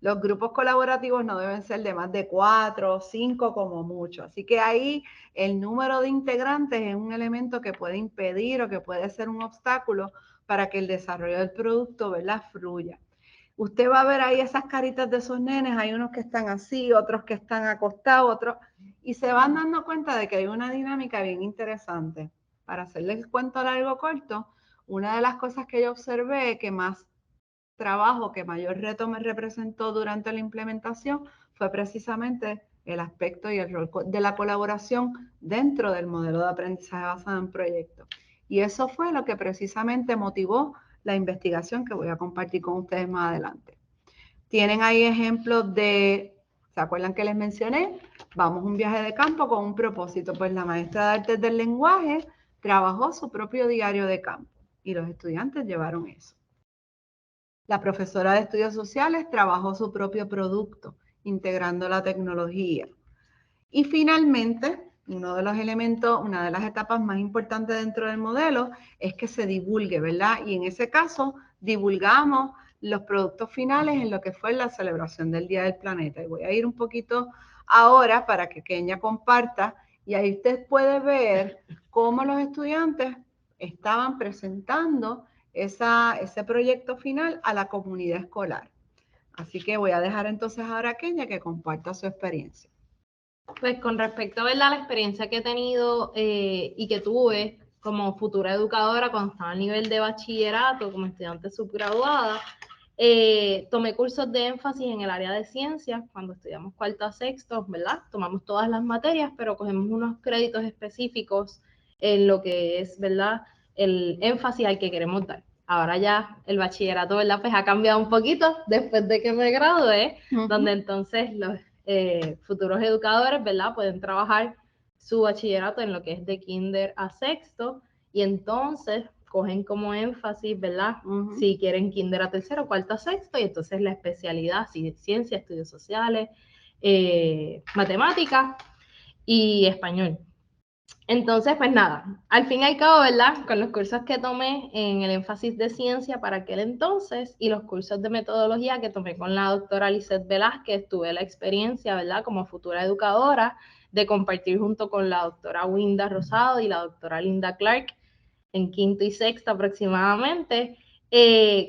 Los grupos colaborativos no deben ser de más de 4 o 5 como mucho. Así que ahí el número de integrantes es un elemento que puede impedir o que puede ser un obstáculo para que el desarrollo del producto, ¿verdad?, fluya. Usted va a ver ahí esas caritas de esos nenes, hay unos que están así, otros que están acostados, otros, y se van dando cuenta de que hay una dinámica bien interesante. Para hacerles el cuento largo corto, una de las cosas que yo observé que más trabajo, que mayor reto me representó durante la implementación fue precisamente el aspecto y el rol de la colaboración dentro del modelo de aprendizaje basado en proyectos. Y eso fue lo que precisamente motivó la investigación que voy a compartir con ustedes más adelante. Tienen ahí ejemplos de, ¿se acuerdan que les mencioné? Vamos a un viaje de campo con un propósito. Pues la maestra de artes del lenguaje trabajó su propio diario de campo y los estudiantes llevaron eso. La profesora de estudios sociales trabajó su propio producto, integrando la tecnología. Y finalmente, uno de los elementos, una de las etapas más importantes dentro del modelo es que se divulgue, ¿verdad? Y en ese caso, divulgamos los productos finales en lo que fue la celebración del Día del Planeta. Y voy a ir un poquito ahora para que Kenia comparta, y ahí usted puede ver cómo los estudiantes estaban presentando ese proyecto final a la comunidad escolar. Así que voy a dejar entonces ahora a Kenia que comparta su experiencia. Pues con respecto, ¿verdad?, a la experiencia que he tenido y que tuve como futura educadora cuando estaba a nivel de bachillerato, como estudiante subgraduada, tomé cursos de énfasis en el área de ciencias cuando estudiamos cuarto a sexto, ¿verdad? Tomamos todas las materias, pero cogemos unos créditos específicos en lo que es, ¿verdad?, el énfasis al que queremos dar. Ahora ya el bachillerato, ¿verdad?, pues ha cambiado un poquito después de que me gradué, donde entonces los futuros educadores, ¿verdad?, pueden trabajar su bachillerato en lo que es de kinder a sexto y entonces cogen como énfasis, ¿verdad?, si quieren kinder a tercero, cuarto a sexto, y entonces la especialidad, si ciencia, estudios sociales, matemáticas y español. Entonces, pues nada, al fin y al cabo, ¿verdad?, con los cursos que tomé en el énfasis de ciencia para aquel entonces y los cursos de metodología que tomé con la doctora Lisette Velázquez, tuve la experiencia, ¿verdad?, como futura educadora, de compartir junto con la doctora Winda Rosado y la doctora Linda Clark en quinto y sexto aproximadamente,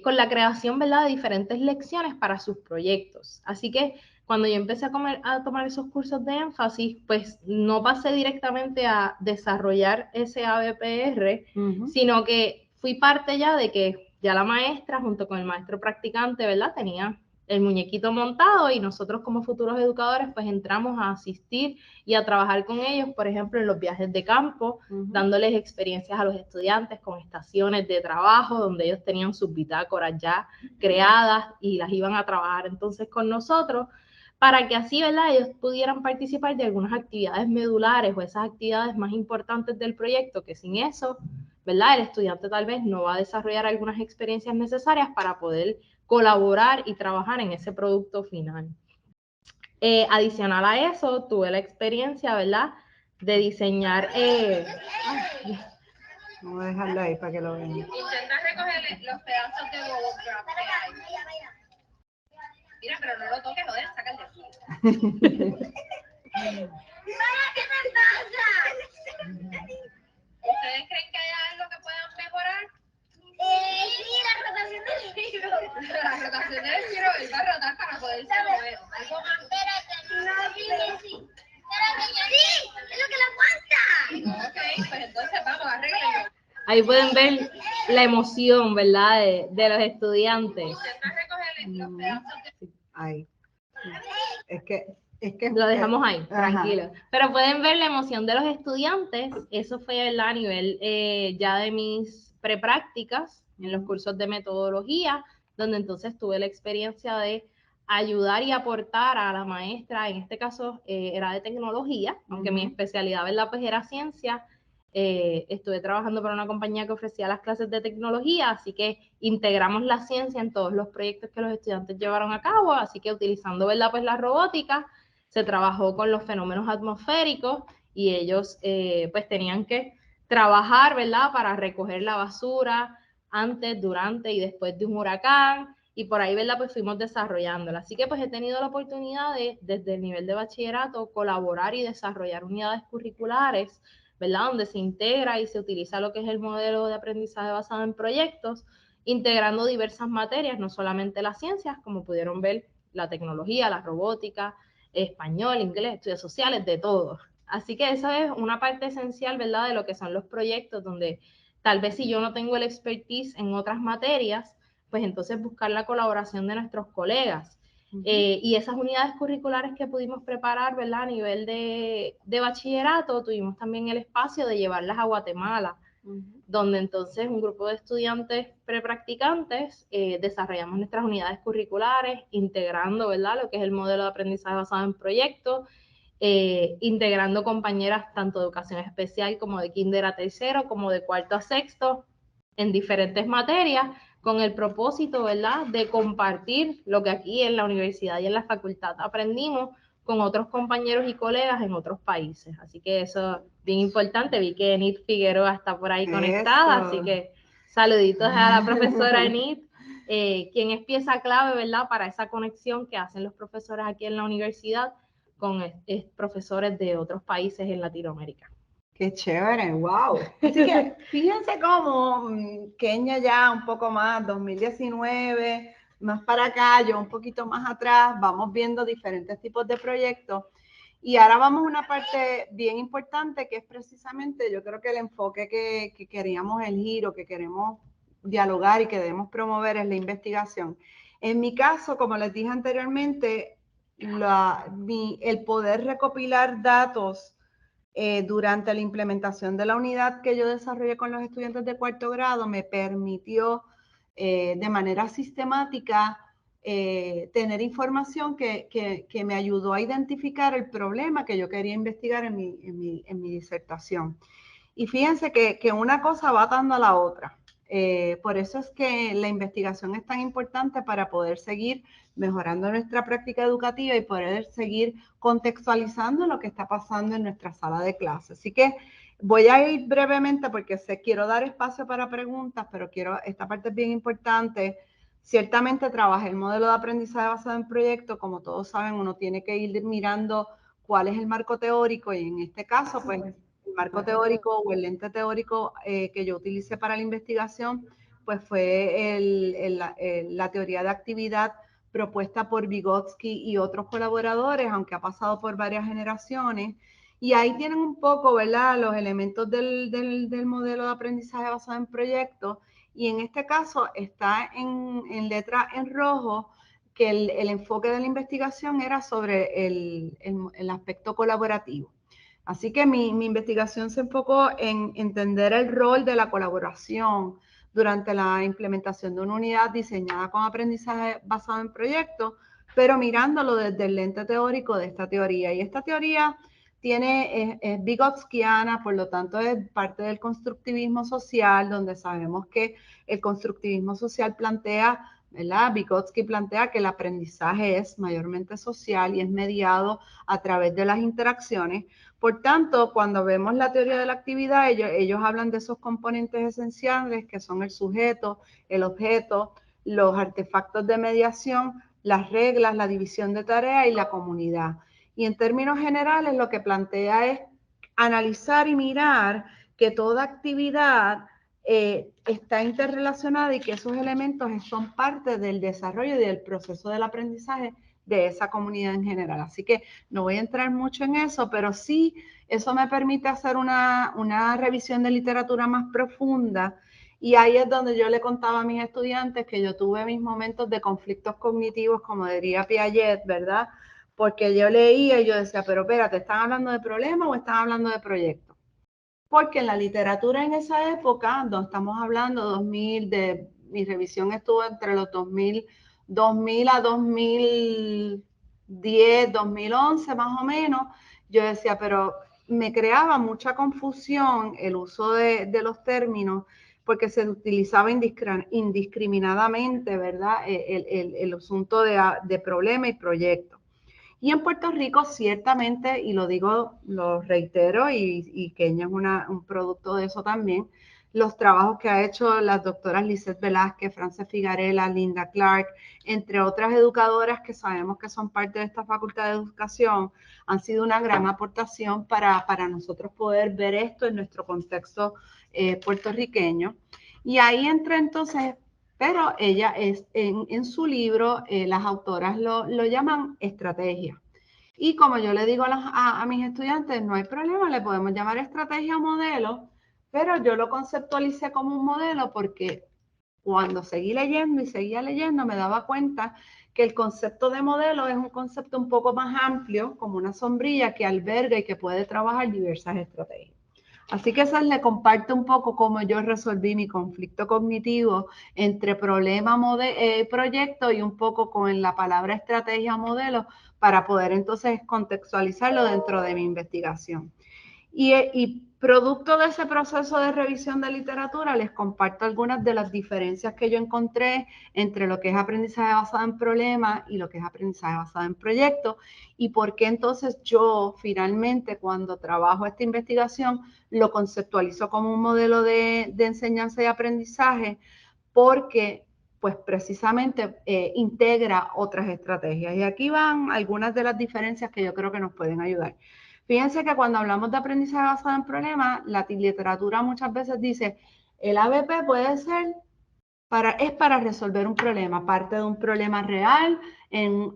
con la creación, ¿verdad?, de diferentes lecciones para sus proyectos. Así que cuando yo empecé a tomar esos cursos de énfasis, pues no pasé directamente a desarrollar ese ABPR, sino que fui parte ya de que ya la maestra junto con el maestro practicante, ¿verdad?, tenía el muñequito montado y nosotros como futuros educadores pues entramos a asistir y a trabajar con ellos, por ejemplo, en los viajes de campo, dándoles experiencias a los estudiantes con estaciones de trabajo donde ellos tenían sus bitácoras ya creadas y las iban a trabajar entonces con nosotros para que así, ¿verdad?, ellos pudieran participar de algunas actividades medulares o esas actividades más importantes del proyecto, que sin eso, ¿verdad?, el estudiante tal vez no va a desarrollar algunas experiencias necesarias para poder colaborar y trabajar en ese producto final. Adicional a eso, tuve la experiencia, ¿verdad?, de diseñar... Vamos a dejarlo ahí para que lo vean. Intenta recoger los pedazos de bubble wrap que hay. Mira, pero no lo toques, joder, saca el de aquí. ¿Qué te pasa? ¿Ustedes creen que hay algo que puedan mejorar? Sí, la rotación del giro. La rotación del giro, él va a rotar para poderse mover. Algo más. Espérate, no, sí. Espérate, sí, es lo que la aguanta. Ok, pues entonces vamos, arreglenlo. Ahí pueden ver la emoción, ¿verdad?, de los estudiantes. Intenta recoger los pedazos de... Ahí. Es que lo dejamos ahí, tranquilo. Pero pueden ver la emoción de los estudiantes. Eso fue, ¿verdad?, a nivel ya de mis preprácticas en los cursos de metodología, donde entonces tuve la experiencia de ayudar y aportar a la maestra, en este caso era de tecnología, aunque mi especialidad, ¿verdad?, pues era ciencia. Estuve trabajando para una compañía que ofrecía las clases de tecnología, así que integramos la ciencia en todos los proyectos que los estudiantes llevaron a cabo, así que utilizando, ¿verdad?, pues la robótica, se trabajó con los fenómenos atmosféricos y ellos pues tenían que trabajar, ¿verdad? Para recoger la basura antes, durante y después de un huracán, y por ahí, ¿verdad? Pues fuimos desarrollándola. Así que pues he tenido la oportunidad de, desde el nivel de bachillerato, colaborar y desarrollar unidades curriculares, ¿verdad? Donde se integra y se utiliza lo que es el modelo de aprendizaje basado en proyectos, integrando diversas materias, no solamente las ciencias, como pudieron ver, la tecnología, la robótica, español, inglés, estudios sociales, de todo. Así que eso es una parte esencial, ¿verdad? De lo que son los proyectos, donde tal vez si yo no tengo el expertise en otras materias, pues entonces buscar la colaboración de nuestros colegas. Y esas unidades curriculares que pudimos preparar, ¿verdad? A nivel de bachillerato, tuvimos también el espacio de llevarlas a Guatemala, donde entonces un grupo de estudiantes prepracticantes desarrollamos nuestras unidades curriculares, integrando, ¿verdad? Lo que es el modelo de aprendizaje basado en proyectos, integrando compañeras tanto de educación especial como de kinder a tercero, como de cuarto a sexto, en diferentes materias, con el propósito, ¿verdad?, de compartir lo que aquí en la universidad y en la facultad aprendimos con otros compañeros y colegas en otros países. Así que eso es bien importante. Vi que Enid Figueroa está por ahí conectada, así que saluditos a la profesora Enid, quien es pieza clave, ¿verdad?, para esa conexión que hacen los profesores aquí en la universidad con profesores de otros países en Latinoamérica. Qué chévere, wow. Así que fíjense cómo Kenia ya un poco más, 2019, más para acá, yo un poquito más atrás, vamos viendo diferentes tipos de proyectos. Y ahora vamos a una parte bien importante que es precisamente, yo creo que el enfoque que queríamos elegir o que queremos dialogar y que debemos promover es la investigación. En mi caso, como les dije anteriormente, el poder recopilar datos durante la implementación de la unidad que yo desarrollé con los estudiantes de cuarto grado me permitió de manera sistemática tener información que me ayudó a identificar el problema que yo quería investigar en mi disertación. Y fíjense que una cosa va atando a la otra. Por eso es que la investigación es tan importante para poder seguir mejorando nuestra práctica educativa y poder seguir contextualizando lo que está pasando en nuestra sala de clase. Así que voy a ir brevemente porque quiero dar espacio para preguntas, pero esta parte es bien importante. Ciertamente trabajé el modelo de aprendizaje basado en proyectos. Como todos saben, uno tiene que ir mirando cuál es el marco teórico y en este caso, pues, el marco teórico o el lente teórico que yo utilicé para la investigación, pues fue la teoría de actividad propuesta por Vygotsky y otros colaboradores, aunque ha pasado por varias generaciones. Y ahí tienen un poco, ¿verdad?, los elementos del modelo de aprendizaje basado en proyectos. Y en este caso está en letra en rojo que el enfoque de la investigación era sobre el aspecto colaborativo. Así que mi investigación se enfocó en entender el rol de la colaboración durante la implementación de una unidad diseñada con aprendizaje basado en proyectos, pero mirándolo desde el lente teórico de esta teoría. Y esta teoría es vygotskiana, por lo tanto es parte del constructivismo social, donde sabemos que el constructivismo social plantea, ¿verdad? Vygotsky plantea que el aprendizaje es mayormente social y es mediado a través de las interacciones. Por tanto, cuando vemos la teoría de la actividad, ellos hablan de esos componentes esenciales que son el sujeto, el objeto, los artefactos de mediación, las reglas, la división de tareas y la comunidad. Y en términos generales, lo que plantea es analizar y mirar que toda actividad está interrelacionada y que esos elementos son parte del desarrollo y del proceso del aprendizaje de esa comunidad en general. Así que no voy a entrar mucho en eso, pero sí eso me permite hacer una revisión de literatura más profunda. Y ahí es donde yo le contaba a mis estudiantes que yo tuve mis momentos de conflictos cognitivos, como diría Piaget, ¿verdad? Porque yo leía y yo decía, pero espérate, ¿están hablando de problemas o están hablando de proyectos? Porque en la literatura en esa época, donde estamos hablando 2000, mi revisión estuvo entre los 2000 a 2010, 2011 más o menos, yo decía, pero me creaba mucha confusión el uso de los términos porque se utilizaba indiscriminadamente, ¿verdad? El asunto de problema y proyecto. Y en Puerto Rico, ciertamente, y lo digo, lo reitero, y Kenia es un producto de eso también, los trabajos que ha hecho las doctoras Lizeth Velázquez, Frances Figarela, Linda Clark, entre otras educadoras que sabemos que son parte de esta Facultad de Educación, han sido una gran aportación para nosotros poder ver esto en nuestro contexto puertorriqueño. Y ahí entra entonces, pero ella es, en su libro, las autoras lo llaman estrategia. Y como yo le digo a mis estudiantes, no hay problema, le podemos llamar estrategia o modelo, pero yo lo conceptualicé como un modelo porque cuando seguí leyendo y seguía leyendo me daba cuenta que el concepto de modelo es un concepto un poco más amplio, como una sombrilla que alberga y que puede trabajar diversas estrategias. Así que eso le comparto un poco cómo yo resolví mi conflicto cognitivo entre problema, proyecto y un poco con la palabra estrategia o modelo para poder entonces contextualizarlo dentro de mi investigación. Y producto de ese proceso de revisión de literatura, les comparto algunas de las diferencias que yo encontré entre lo que es aprendizaje basado en problemas y lo que es aprendizaje basado en proyectos, y por qué entonces yo finalmente cuando trabajo esta investigación lo conceptualizo como un modelo de enseñanza y aprendizaje, porque pues precisamente integra otras estrategias. Y aquí van algunas de las diferencias que yo creo que nos pueden ayudar. Fíjense que cuando hablamos de aprendizaje basado en problemas, la literatura muchas veces dice, el ABP puede ser es para resolver un problema, parte de un problema real,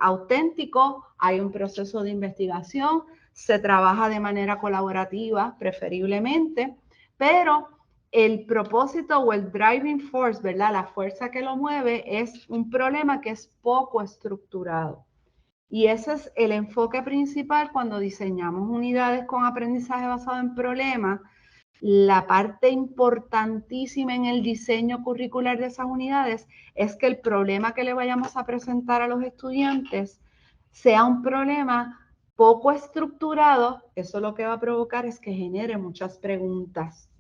auténtico, hay un proceso de investigación, se trabaja de manera colaborativa, preferiblemente, pero el propósito o el driving force, ¿verdad? La fuerza que lo mueve es un problema que es poco estructurado. Y ese es el enfoque principal cuando diseñamos unidades con aprendizaje basado en problemas. La parte importantísima en el diseño curricular de esas unidades es que el problema que le vayamos a presentar a los estudiantes sea un problema poco estructurado. Eso lo que va a provocar es que genere muchas preguntas.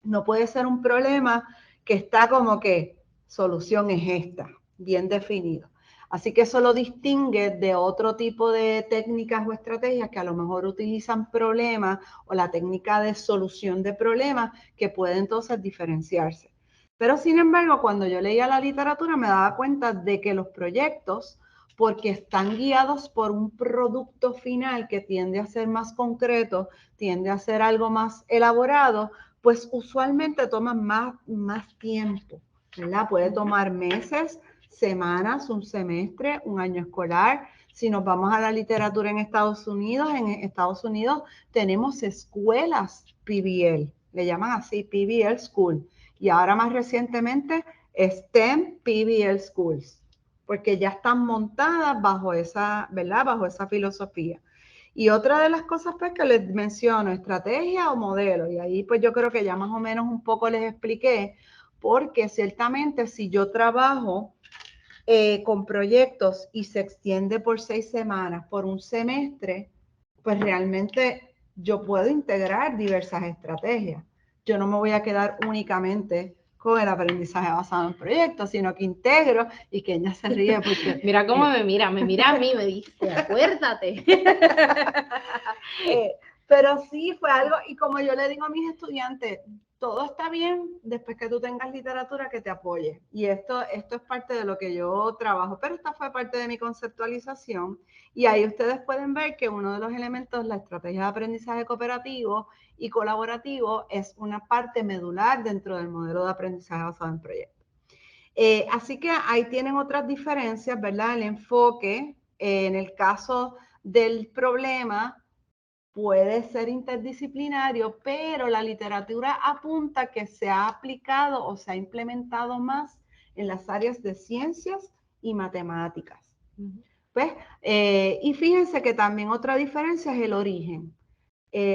No puede ser un problema que está como que solución es esta, bien definido. Así que eso lo distingue de otro tipo de técnicas o estrategias que a lo mejor utilizan problemas o la técnica de solución de problemas que puede entonces diferenciarse. Pero sin embargo, cuando yo leía la literatura me daba cuenta de que los proyectos, porque están guiados por un producto final que tiende a ser más concreto, tiende a ser algo más elaborado, pues usualmente toman más tiempo, ¿verdad? Puede tomar meses, semanas, un semestre, un año escolar. Si nos vamos a la literatura en Estados Unidos tenemos escuelas PBL, le llaman así, PBL School. Y ahora más recientemente, STEM PBL Schools, porque ya están montadas bajo esa, ¿verdad? Bajo esa filosofía. Y otra de las cosas pues que les menciono, estrategia o modelo, y ahí pues yo creo que ya más o menos un poco les expliqué, porque ciertamente si yo trabajo con proyectos y se extiende por 6 semanas, por un semestre, pues realmente yo puedo integrar diversas estrategias. Yo no me voy a quedar únicamente con el aprendizaje basado en proyectos, sino que integro, y que ella se ríe porque... Mira cómo me mira a mí, me dice, acuérdate. Pero sí fue algo, y como yo le digo a mis estudiantes, todo está bien después que tú tengas literatura que te apoye. Y esto es parte de lo que yo trabajo, pero esta fue parte de mi conceptualización. Y ahí ustedes pueden ver que uno de los elementos, la estrategia de aprendizaje cooperativo y colaborativo, es una parte medular dentro del modelo de aprendizaje basado en proyectos. Así que ahí tienen otras diferencias, ¿verdad? El enfoque, en el caso del problema, puede ser interdisciplinario, pero la literatura apunta que se ha aplicado o se ha implementado más en las áreas de ciencias y matemáticas. ¿Ves? Y fíjense que también otra diferencia es el origen.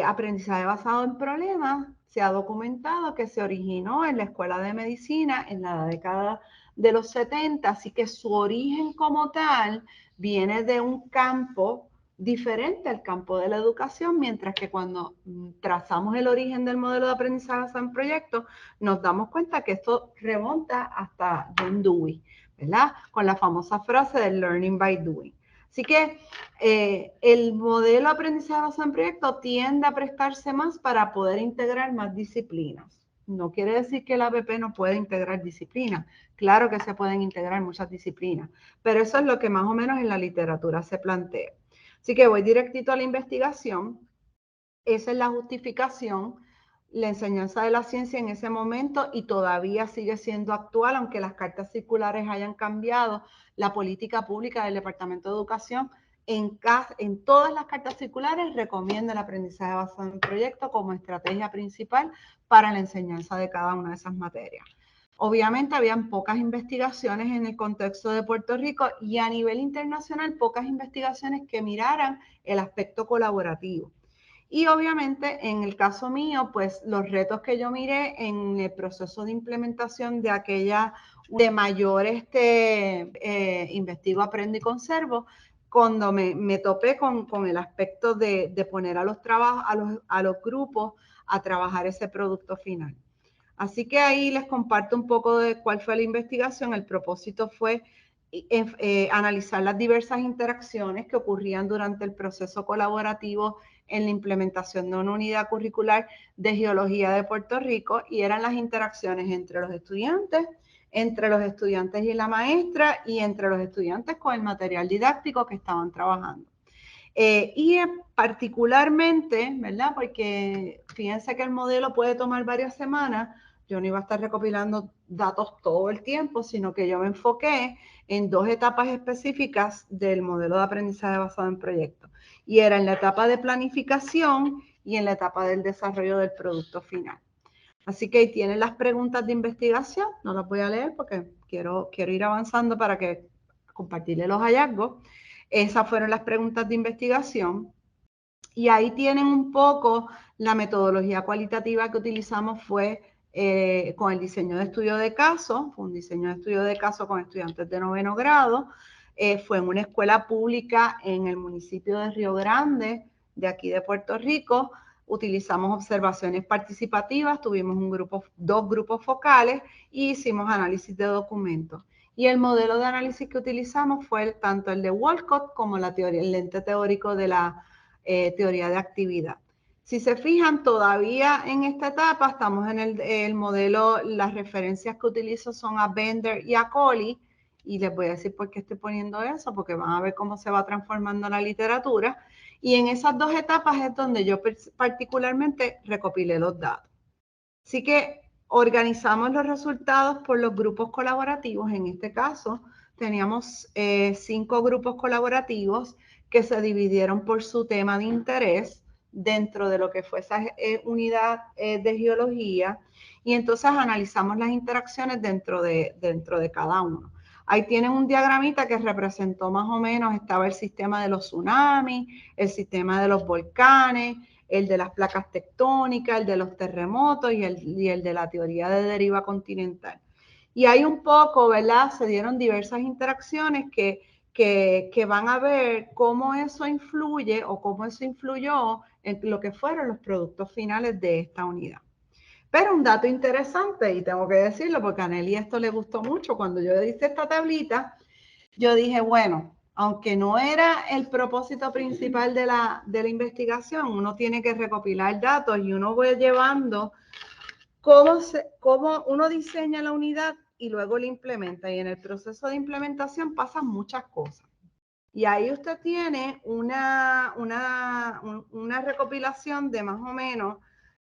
Aprendizaje basado en problemas, se ha documentado que se originó en la Escuela de Medicina en la década de los 70, así que su origen como tal viene de un campo diferente al campo de la educación, mientras que cuando trazamos el origen del modelo de aprendizaje basado en proyectos, nos damos cuenta que esto remonta hasta John Dewey, ¿verdad? Con la famosa frase del learning by doing. Así que el modelo de aprendizaje basado en proyectos tiende a prestarse más para poder integrar más disciplinas. No quiere decir que el APP no puede integrar disciplinas. Claro que se pueden integrar muchas disciplinas, pero eso es lo que más o menos en la literatura se plantea. Así que voy directito a la investigación. Esa es la justificación. La enseñanza de la ciencia en ese momento y todavía sigue siendo actual, aunque las cartas circulares hayan cambiado, la política pública del Departamento de Educación en todas las cartas circulares recomienda el aprendizaje basado en proyectos como estrategia principal para la enseñanza de cada una de esas materias. Obviamente habían pocas investigaciones en el contexto de Puerto Rico y a nivel internacional pocas investigaciones que miraran el aspecto colaborativo. Y obviamente en el caso mío, pues los retos que yo miré en el proceso de implementación de aquella de mayor investigo, aprendo y conservo, cuando me topé con el aspecto de poner a los grupos a trabajar ese producto final. Así que ahí les comparto un poco de cuál fue la investigación. El propósito fue analizar las diversas interacciones que ocurrían durante el proceso colaborativo en la implementación de una unidad curricular de geología de Puerto Rico, y eran las interacciones entre los estudiantes y la maestra, y entre los estudiantes con el material didáctico que estaban trabajando. Y particularmente, ¿verdad? Porque fíjense que el modelo puede tomar varias semanas. Yo no iba a estar recopilando datos todo el tiempo, sino que yo me enfoqué en 2 etapas específicas del modelo de aprendizaje basado en proyectos. Y era en la etapa de planificación y en la etapa del desarrollo del producto final. Así que ahí tienen las preguntas de investigación. No las voy a leer porque quiero ir avanzando para que compartirles los hallazgos. Esas fueron las preguntas de investigación. Y ahí tienen un poco la metodología cualitativa que utilizamos fue con el diseño de estudio de caso. Fue un diseño de estudio de caso con estudiantes de 9º grado. Fue en una escuela pública en el municipio de Río Grande, de aquí de Puerto Rico. Utilizamos observaciones participativas, tuvimos 2 grupos focales y hicimos análisis de documentos. Y el modelo de análisis que utilizamos fue tanto el de Walcott como el lente teórico de la teoría de actividad. Si se fijan, todavía en esta etapa estamos en el modelo, las referencias que utilizo son a Bender y a Colley, y les voy a decir por qué estoy poniendo eso, porque van a ver cómo se va transformando la literatura. Y en esas 2 etapas es donde yo particularmente recopilé los datos. Así que organizamos los resultados por los grupos colaborativos. En este caso, teníamos 5 grupos colaborativos que se dividieron por su tema de interés dentro de lo que fue esa unidad de geología, y entonces analizamos las interacciones dentro de cada uno. Ahí tienen un diagramita que representó más o menos, estaba el sistema de los tsunamis, el sistema de los volcanes, el de las placas tectónicas, el de los terremotos y el de la teoría de deriva continental. Y hay un poco, ¿verdad? Se dieron diversas interacciones que van a ver cómo eso influye o cómo eso influyó en lo que fueron los productos finales de esta unidad. Pero un dato interesante, y tengo que decirlo porque a Nelly esto le gustó mucho, cuando yo hice esta tablita, yo dije, bueno, aunque no era el propósito principal de la investigación, uno tiene que recopilar datos y uno va llevando cómo uno diseña la unidad y luego la implementa. Y en el proceso de implementación pasan muchas cosas. Y ahí usted tiene una recopilación de más o menos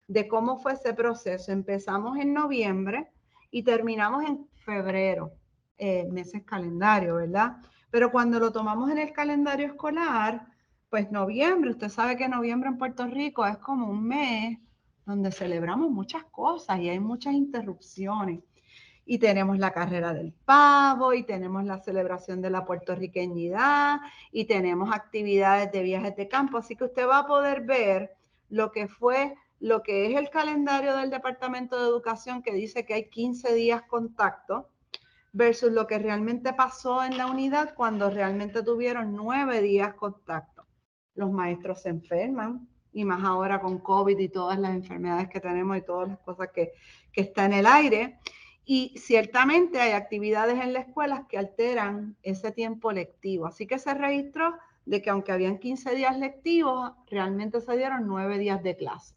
de cómo fue ese proceso. Empezamos en noviembre y terminamos en febrero, meses calendario, ¿verdad? Pero cuando lo tomamos en el calendario escolar, pues noviembre, usted sabe que noviembre en Puerto Rico es como un mes donde celebramos muchas cosas y hay muchas interrupciones. Y tenemos la carrera del pavo, y tenemos la celebración de la puertorriqueñidad, y tenemos actividades de viajes de campo. Así que usted va a poder ver lo que es el calendario del Departamento de Educación, que dice que hay 15 días contacto, versus lo que realmente pasó en la unidad cuando realmente tuvieron 9 días contacto. Los maestros se enferman, y más ahora con COVID y todas las enfermedades que tenemos y todas las cosas que están en el aire. Y ciertamente hay actividades en la escuela que alteran ese tiempo lectivo. Así que se registró de que aunque habían 15 días lectivos, realmente se dieron 9 días de clase.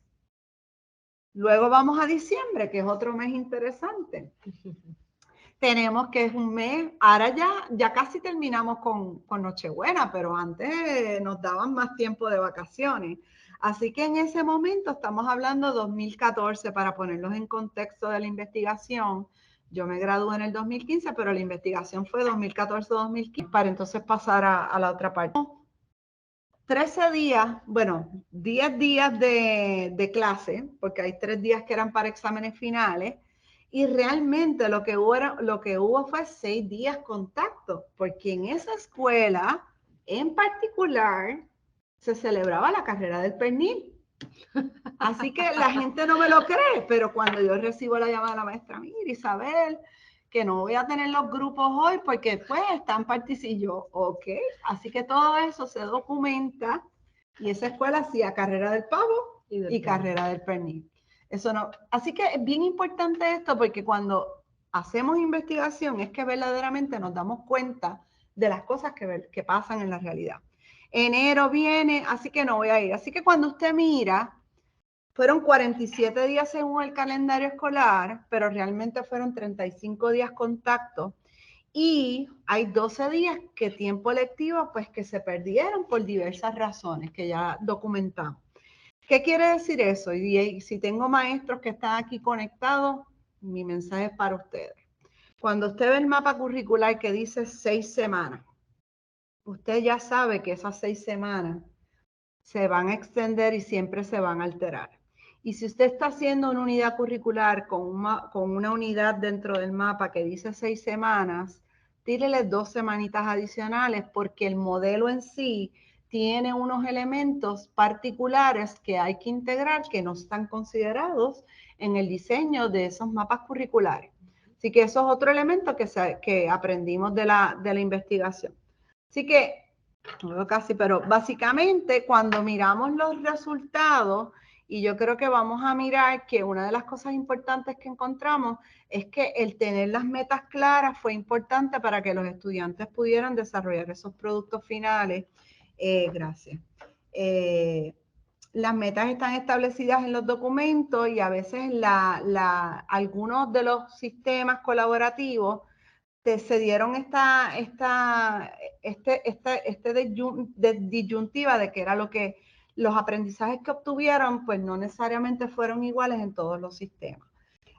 Luego vamos a diciembre, que es otro mes interesante. Tenemos que es un mes, ahora ya casi terminamos con Nochebuena, pero antes nos daban más tiempo de vacaciones. Así que en ese momento estamos hablando de 2014 para ponerlos en contexto de la investigación. Yo me gradué en el 2015, pero la investigación fue 2014-2015 para entonces pasar a la otra parte. 13 días, bueno, 10 días de clase, porque hay 3 días que eran para exámenes finales, y realmente lo que hubo fue 6 días contacto, porque en esa escuela en particular se celebraba la carrera del pernil. Así que la gente no me lo cree, pero cuando yo recibo la llamada de la maestra, mira, Isabel, que no voy a tener los grupos hoy porque pues están participando. Yo, ok, así que todo eso se documenta y esa escuela hacía carrera del pavo y carrera del pernil. Eso no, así que es bien importante esto porque cuando hacemos investigación es que verdaderamente nos damos cuenta de las cosas que pasan en la realidad. Enero viene, así que no voy a ir. Así que cuando usted mira, fueron 47 días según el calendario escolar, pero realmente fueron 35 días contacto y hay 12 días que tiempo lectivo pues que se perdieron por diversas razones que ya documentamos. ¿Qué quiere decir eso? Y si tengo maestros que están aquí conectados, mi mensaje es para ustedes. Cuando usted ve el mapa curricular que dice 6 semanas, usted ya sabe que esas 6 semanas se van a extender y siempre se van a alterar. Y si usted está haciendo una unidad curricular con una unidad dentro del mapa que dice 6 semanas, tírele 2 semanitas adicionales porque el modelo en sí tiene unos elementos particulares que hay que integrar que no están considerados en el diseño de esos mapas curriculares. Así que eso es otro elemento que aprendimos de la investigación. Así que casi, pero básicamente cuando miramos los resultados, y yo creo que vamos a mirar que una de las cosas importantes que encontramos es que el tener las metas claras fue importante para que los estudiantes pudieran desarrollar esos productos finales. Gracias. Las metas están establecidas en los documentos y a veces algunos de los sistemas colaborativos se dieron disyuntiva de que era lo que los aprendizajes que obtuvieron, pues no necesariamente fueron iguales en todos los sistemas.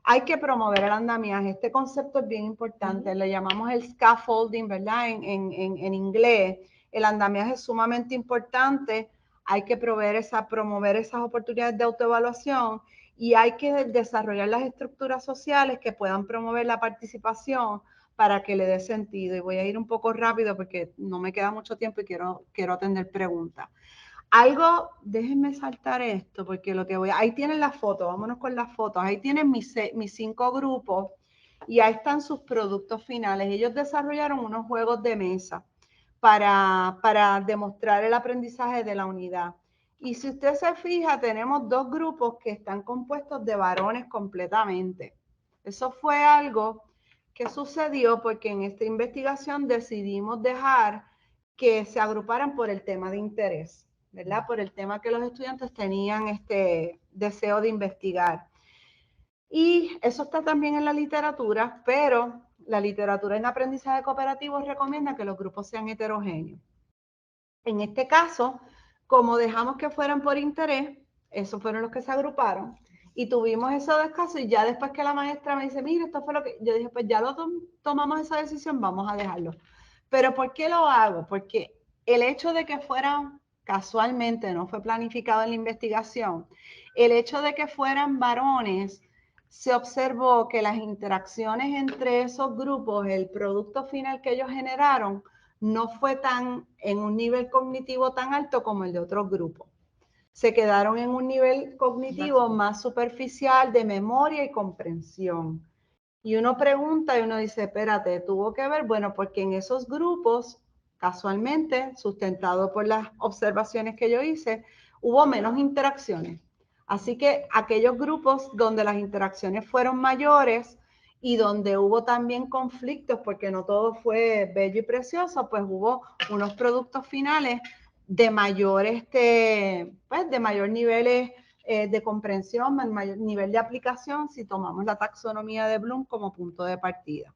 Hay que promover el andamiaje. Este concepto es bien importante. Le llamamos el scaffolding, ¿verdad? En inglés. El andamiaje es sumamente importante. Hay que promover esas oportunidades de autoevaluación y hay que desarrollar las estructuras sociales que puedan promover la participación para que le dé sentido. Y voy a ir un poco rápido porque no me queda mucho tiempo y quiero atender preguntas. Déjenme saltar esto porque ahí tienen las fotos, vámonos con las fotos. Ahí tienen mis 5 grupos y ahí están sus productos finales. Ellos desarrollaron unos juegos de mesa para demostrar el aprendizaje de la unidad. Y si usted se fija, tenemos 2 grupos que están compuestos de varones completamente. Eso fue algo que sucedió porque en esta investigación decidimos dejar que se agruparan por el tema de interés, ¿verdad? Por el tema que los estudiantes tenían este deseo de investigar. Y eso está también en la literatura, pero la literatura en aprendizaje cooperativo recomienda que los grupos sean heterogéneos. En este caso, como dejamos que fueran por interés, esos fueron los que se agruparon y tuvimos esos descansos y ya después que la maestra me dice, mira, esto fue lo que yo dije, pues ya tomamos esa decisión, vamos a dejarlo. Pero ¿por qué lo hago? Porque el hecho de que fueran casualmente, no fue planificado en la investigación, el hecho de que fueran varones, se observó que las interacciones entre esos grupos, el producto final que ellos generaron, no fue en un nivel cognitivo tan alto como el de otros grupos. Se quedaron en un nivel cognitivo más superficial de memoria y comprensión. Y uno pregunta y uno dice, espérate, ¿tuvo que ver? Bueno, porque en esos grupos, casualmente, sustentado por las observaciones que yo hice, hubo menos interacciones. Así que aquellos grupos donde las interacciones fueron mayores y donde hubo también conflictos, porque no todo fue bello y precioso, pues hubo unos productos finales de mayor, pues de mayor niveles de comprensión, mayor nivel de aplicación, si tomamos la taxonomía de Bloom como punto de partida.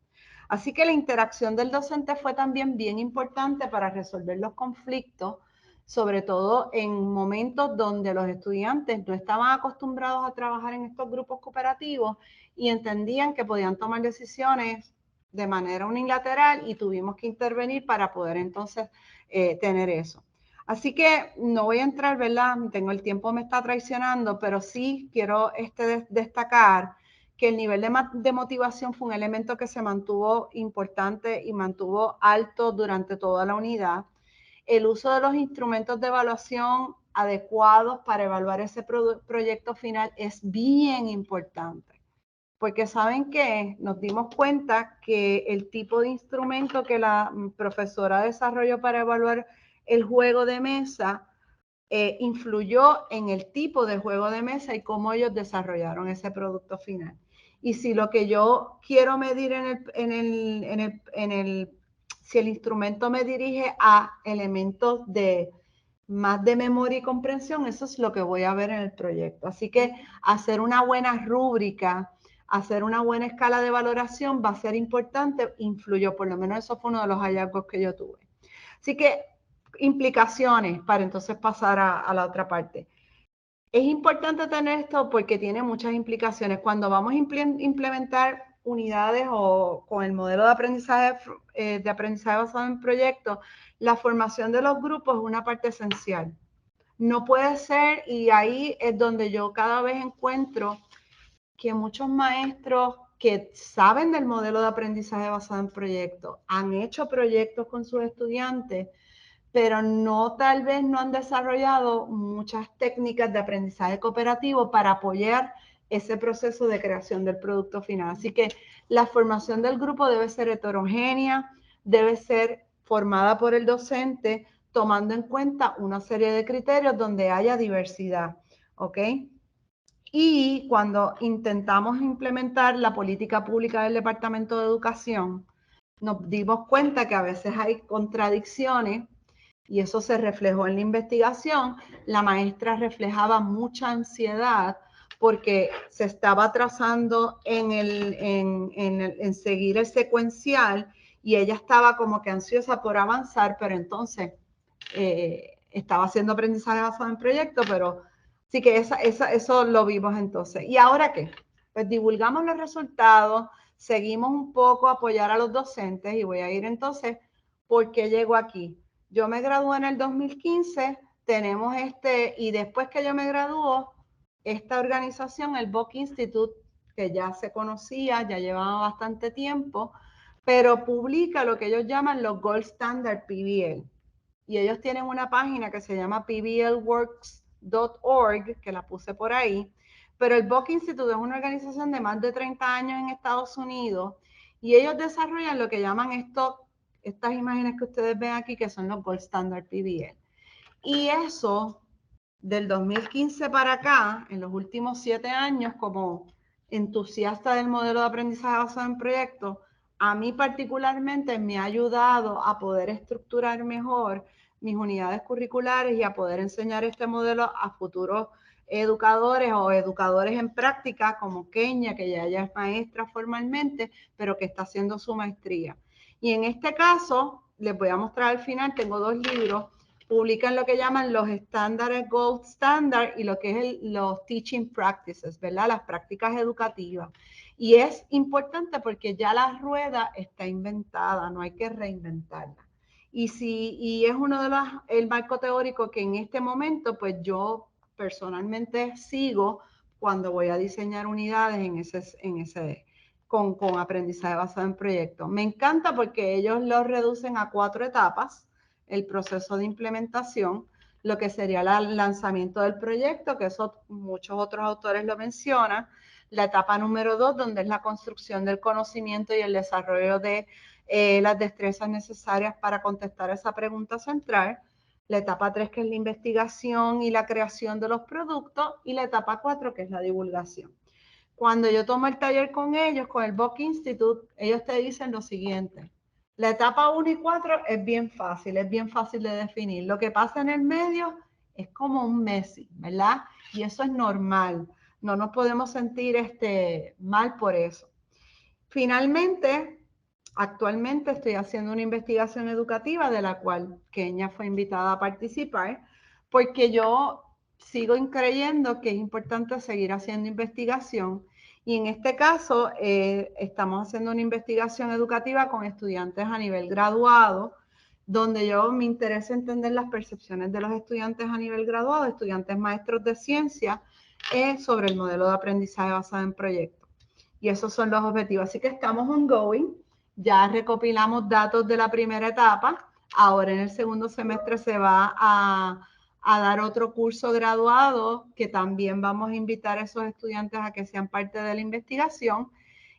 Así que la interacción del docente fue también bien importante para resolver los conflictos, sobre todo en momentos donde los estudiantes no estaban acostumbrados a trabajar en estos grupos cooperativos y entendían que podían tomar decisiones de manera unilateral y tuvimos que intervenir para poder entonces tener eso. Así que no voy a entrar, ¿verdad? Tengo el tiempo, me está traicionando, pero sí quiero destacar que el nivel de motivación fue un elemento que se mantuvo importante y mantuvo alto durante toda la unidad. El uso de los instrumentos de evaluación adecuados para evaluar ese proyecto final es bien importante. Porque saben que nos dimos cuenta que el tipo de instrumento que la profesora desarrolló para evaluar el juego de mesa influyó en el tipo de juego de mesa y cómo ellos desarrollaron ese producto final. Y si lo que yo quiero medir si el instrumento me dirige a elementos más de memoria y comprensión, eso es lo que voy a ver en el proyecto. Así que hacer una buena rúbrica, hacer una buena escala de valoración va a ser importante, influyó, por lo menos eso fue uno de los hallazgos que yo tuve. Así que implicaciones para entonces pasar a la otra parte. Es importante tener esto porque tiene muchas implicaciones. Cuando vamos a implementar unidades o con el modelo de aprendizaje basado en proyectos, la formación de los grupos es una parte esencial. No puede ser, y ahí es donde yo cada vez encuentro que muchos maestros que saben del modelo de aprendizaje basado en proyectos, han hecho proyectos con sus estudiantes, pero tal vez no han desarrollado muchas técnicas de aprendizaje cooperativo para apoyar ese proceso de creación del producto final. Así que la formación del grupo debe ser heterogénea, debe ser formada por el docente, tomando en cuenta una serie de criterios donde haya diversidad, ¿ok? Y cuando intentamos implementar la política pública del Departamento de Educación, nos dimos cuenta que a veces hay contradicciones y eso se reflejó en la investigación. La maestra reflejaba mucha ansiedad porque se estaba trazando en seguir el secuencial y ella estaba como que ansiosa por avanzar, pero entonces estaba haciendo aprendizaje basado en proyecto, pero sí que eso lo vimos entonces. ¿Y ahora qué? Pues divulgamos los resultados, seguimos un poco a apoyar a los docentes y voy a ir entonces, ¿por qué llego aquí? Yo me gradué en el 2015, tenemos y después que yo me graduó, esta organización, el Buck Institute, que ya se conocía, ya llevaba bastante tiempo, pero publica lo que ellos llaman los Gold Standard PBL. Y ellos tienen una página que se llama pblworks.org, que la puse por ahí, pero el Buck Institute es una organización de más de 30 años en Estados Unidos y ellos desarrollan lo que llaman estas imágenes que ustedes ven aquí, que son los Gold Standard PBL. Y eso, del 2015 para acá, en los últimos 7 años, como entusiasta del modelo de aprendizaje basado en proyectos, a mí particularmente me ha ayudado a poder estructurar mejor mis unidades curriculares y a poder enseñar este modelo a futuros educadores o educadores en práctica como Kenia, que ya es maestra formalmente, pero que está haciendo su maestría. Y en este caso, les voy a mostrar al final, tengo 2 libros, publican lo que llaman los estándares Gold Standard y lo que es los Teaching Practices, ¿verdad? Las prácticas educativas. Y es importante porque ya la rueda está inventada, no hay que reinventarla. Y es uno de el marco teórico que en este momento, pues yo personalmente sigo cuando voy a diseñar unidades con aprendizaje basado en proyectos. Me encanta porque ellos lo reducen a 4 etapas, el proceso de implementación, lo que sería el lanzamiento del proyecto, que eso muchos otros autores lo mencionan, la etapa número 2, donde es la construcción del conocimiento y el desarrollo de las destrezas necesarias para contestar esa pregunta central, la etapa 3, que es la investigación y la creación de los productos, y la etapa 4, que es la divulgación. Cuando yo tomo el taller con ellos, con el Bock Institute, ellos te dicen lo siguiente. La etapa 1 y 4 es bien fácil de definir. Lo que pasa en el medio es como un Messi, ¿verdad? Y eso es normal. No nos podemos sentir mal por eso. Finalmente, actualmente estoy haciendo una investigación educativa de la cual Kenia fue invitada a participar, porque yo sigo creyendo que es importante seguir haciendo investigación. Y en este caso, estamos haciendo una investigación educativa con estudiantes a nivel graduado, donde yo me interesa entender las percepciones de los estudiantes a nivel graduado, estudiantes maestros de ciencia, sobre el modelo de aprendizaje basado en proyectos. Y esos son los objetivos. Así que estamos ongoing. Ya recopilamos datos de la primera etapa. Ahora en el segundo semestre se va a dar otro curso graduado que también vamos a invitar a esos estudiantes a que sean parte de la investigación.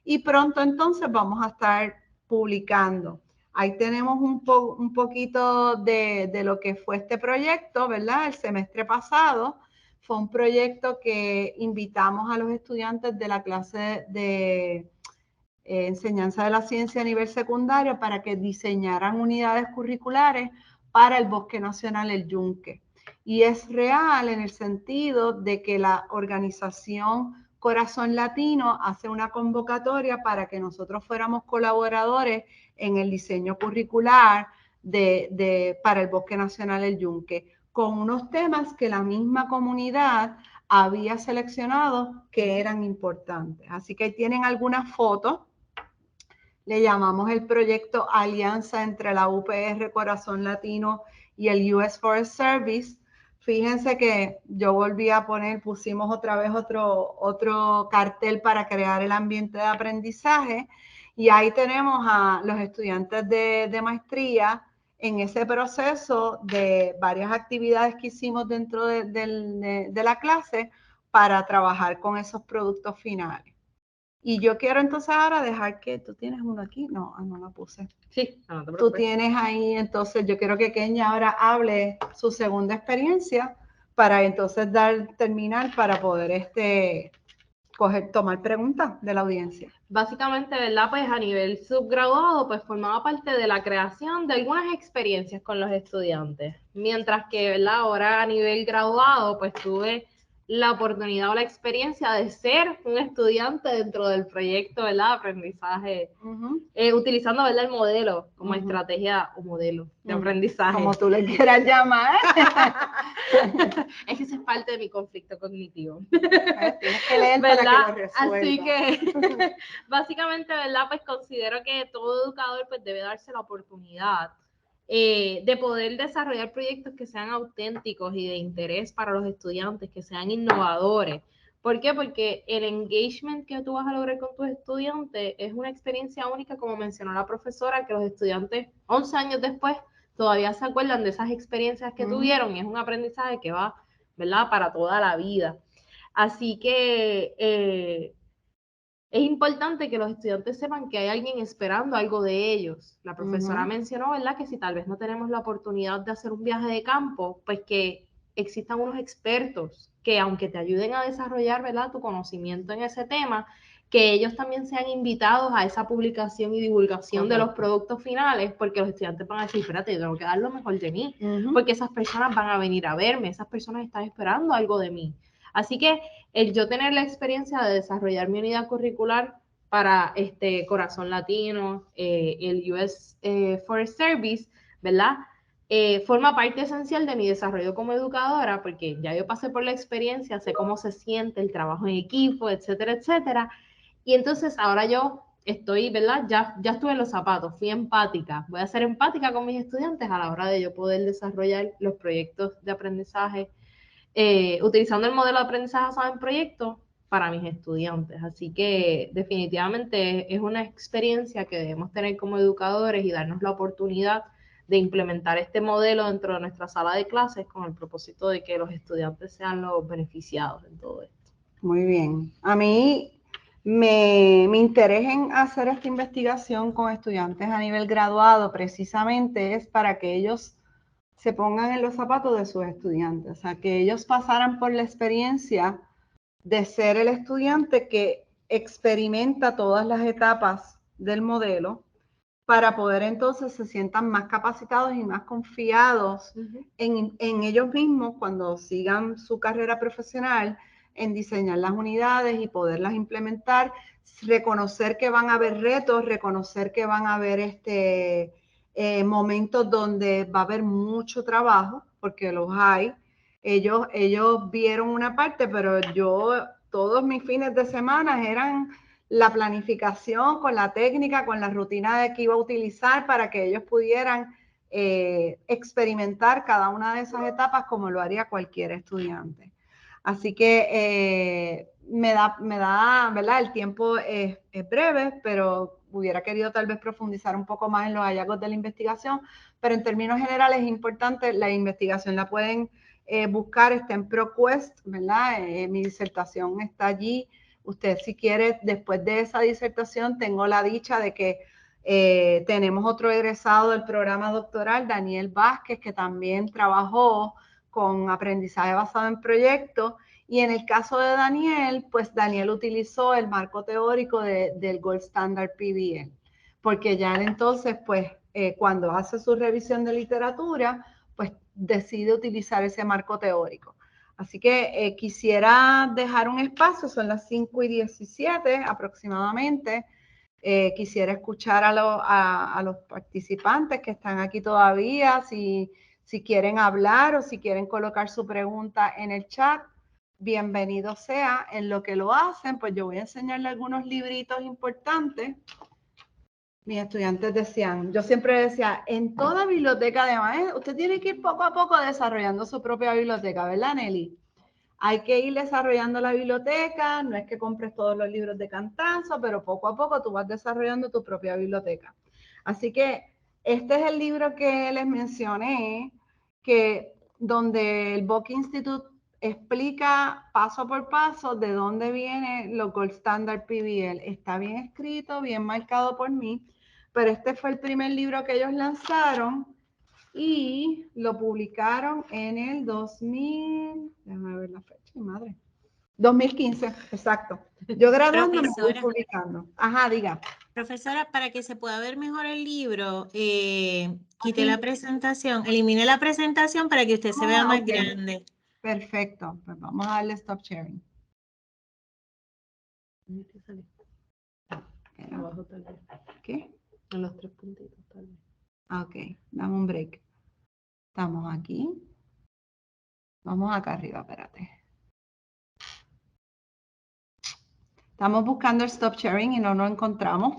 Y pronto entonces vamos a estar publicando. Ahí tenemos un poquito de lo que fue este proyecto, ¿verdad? El semestre pasado. Fue un proyecto que invitamos a los estudiantes de la clase de enseñanza de la ciencia a nivel secundario para que diseñaran unidades curriculares para el Bosque Nacional El Yunque. Y es real en el sentido de que la organización Corazón Latino hace una convocatoria para que nosotros fuéramos colaboradores en el diseño curricular para el Bosque Nacional El Yunque, con unos temas que la misma comunidad había seleccionado que eran importantes. Así que tienen algunas fotos. Le llamamos el proyecto Alianza entre la UPR Corazón Latino y el US Forest Service. Fíjense que yo volví a pusimos otra vez otro cartel para crear el ambiente de aprendizaje, y ahí tenemos a los estudiantes de maestría en ese proceso de varias actividades que hicimos dentro de la clase para trabajar con esos productos finales. Y yo quiero entonces ahora dejar que tú tienes uno aquí. No, no lo puse. Sí, no te preocupes. Tú tienes ahí, entonces yo quiero que Kenia ahora hable su segunda experiencia para entonces terminar para poder tomar preguntas de la audiencia. Básicamente, ¿verdad? Pues a nivel subgraduado, pues formaba parte de la creación de algunas experiencias con los estudiantes. Mientras que, ¿verdad? Ahora a nivel graduado, pues tuve la oportunidad o la experiencia de ser un estudiante dentro del proyecto, ¿verdad? Aprendizaje, utilizando, ¿verdad? El modelo como estrategia o modelo de aprendizaje. Como tú le quieras llamar. Es que eso es parte de mi conflicto cognitivo. Tienes que leer para que lo resuelva. Así que, básicamente, ¿verdad? Pues considero que todo educador pues debe darse la oportunidad de poder desarrollar proyectos que sean auténticos y de interés para los estudiantes, que sean innovadores. ¿Por qué? Porque el engagement que tú vas a lograr con tus estudiantes es una experiencia única, como mencionó la profesora, que los estudiantes 11 años después todavía se acuerdan de esas experiencias que tuvieron, y es un aprendizaje que va, ¿verdad?, para toda la vida. Así que es importante que los estudiantes sepan que hay alguien esperando algo de ellos. La profesora mencionó, ¿verdad?, que si tal vez no tenemos la oportunidad de hacer un viaje de campo, pues que existan unos expertos que, aunque te ayuden a desarrollar, ¿verdad?, tu conocimiento en ese tema, que ellos también sean invitados a esa publicación y divulgación de los productos finales, porque los estudiantes van a decir, espérate, yo tengo que dar lo mejor de mí, porque esas personas van a venir a verme, esas personas están esperando algo de mí. Así que el yo tener la experiencia de desarrollar mi unidad curricular para Corazón Latino, el US Forest Service, ¿verdad? Forma parte esencial de mi desarrollo como educadora, porque ya yo pasé por la experiencia, sé cómo se siente el trabajo en equipo, etcétera, etcétera. Y entonces ahora yo estoy, ¿verdad? Ya estuve en los zapatos, fui empática. Voy a ser empática con mis estudiantes a la hora de yo poder desarrollar los proyectos de aprendizaje, utilizando el modelo de aprendizaje basado en proyectos para mis estudiantes. Así que definitivamente es una experiencia que debemos tener como educadores y darnos la oportunidad de implementar este modelo dentro de nuestra sala de clases con el propósito de que los estudiantes sean los beneficiados en todo esto. Muy bien. A mí me interés en hacer esta investigación con estudiantes a nivel graduado precisamente es para que ellos se pongan en los zapatos de sus estudiantes, o sea, que ellos pasaran por la experiencia de ser el estudiante que experimenta todas las etapas del modelo para poder entonces se sientan más capacitados y más confiados en ellos mismos cuando sigan su carrera profesional, en diseñar las unidades y poderlas implementar, reconocer que van a haber retos, reconocer que van a haber momentos donde va a haber mucho trabajo, porque los hay. Ellos vieron una parte, pero todos mis fines de semana eran la planificación con la técnica, con la rutina de que iba a utilizar para que ellos pudieran experimentar cada una de esas etapas como lo haría cualquier estudiante. Así que me da, ¿verdad? El tiempo es breve, pero hubiera querido tal vez profundizar un poco más en los hallazgos de la investigación, pero en términos generales es importante, la investigación la pueden buscar, está en ProQuest, ¿verdad? Mi disertación está allí. Usted si quiere, después de esa disertación, tengo la dicha de que tenemos otro egresado del programa doctoral, Daniel Vázquez, que también trabajó con aprendizaje basado en proyectos. Y en el caso de Daniel, pues Daniel utilizó el marco teórico del Gold Standard PBL, porque ya entonces, pues, cuando hace su revisión de literatura, pues decide utilizar ese marco teórico. Así que quisiera dejar un espacio, son las 5:17 aproximadamente. Quisiera escuchar a los participantes que están aquí todavía, si quieren hablar o si quieren colocar su pregunta en el chat, bienvenido sea. En lo que lo hacen, pues yo voy a enseñarle algunos libritos importantes. Mis estudiantes decían, yo siempre decía, en toda biblioteca de maestro, usted tiene que ir poco a poco desarrollando su propia biblioteca, ¿verdad, Nelly? Hay que ir desarrollando la biblioteca, no es que compres todos los libros de cantazo, pero poco a poco tú vas desarrollando tu propia biblioteca. Así que este es el libro que les mencioné, donde el Book Institute explica paso por paso de dónde viene los Gold Standard PBL. Está bien escrito, bien marcado por mí, pero este fue el primer libro que ellos lanzaron y lo publicaron en el 2000, déjame ver la fecha, madre, 2015, exacto. Yo graduando me voy publicando. Ajá, diga. Profesora, para que se pueda ver mejor el libro, quité la presentación, eliminé la presentación para que usted se vea más grande. Perfecto, pues vamos a darle stop sharing. Abajo tal vez. ¿Qué? En los 3 puntitos tal vez. Ok, dame un break. Estamos aquí. Vamos acá arriba, espérate. Estamos buscando el stop sharing y no lo encontramos.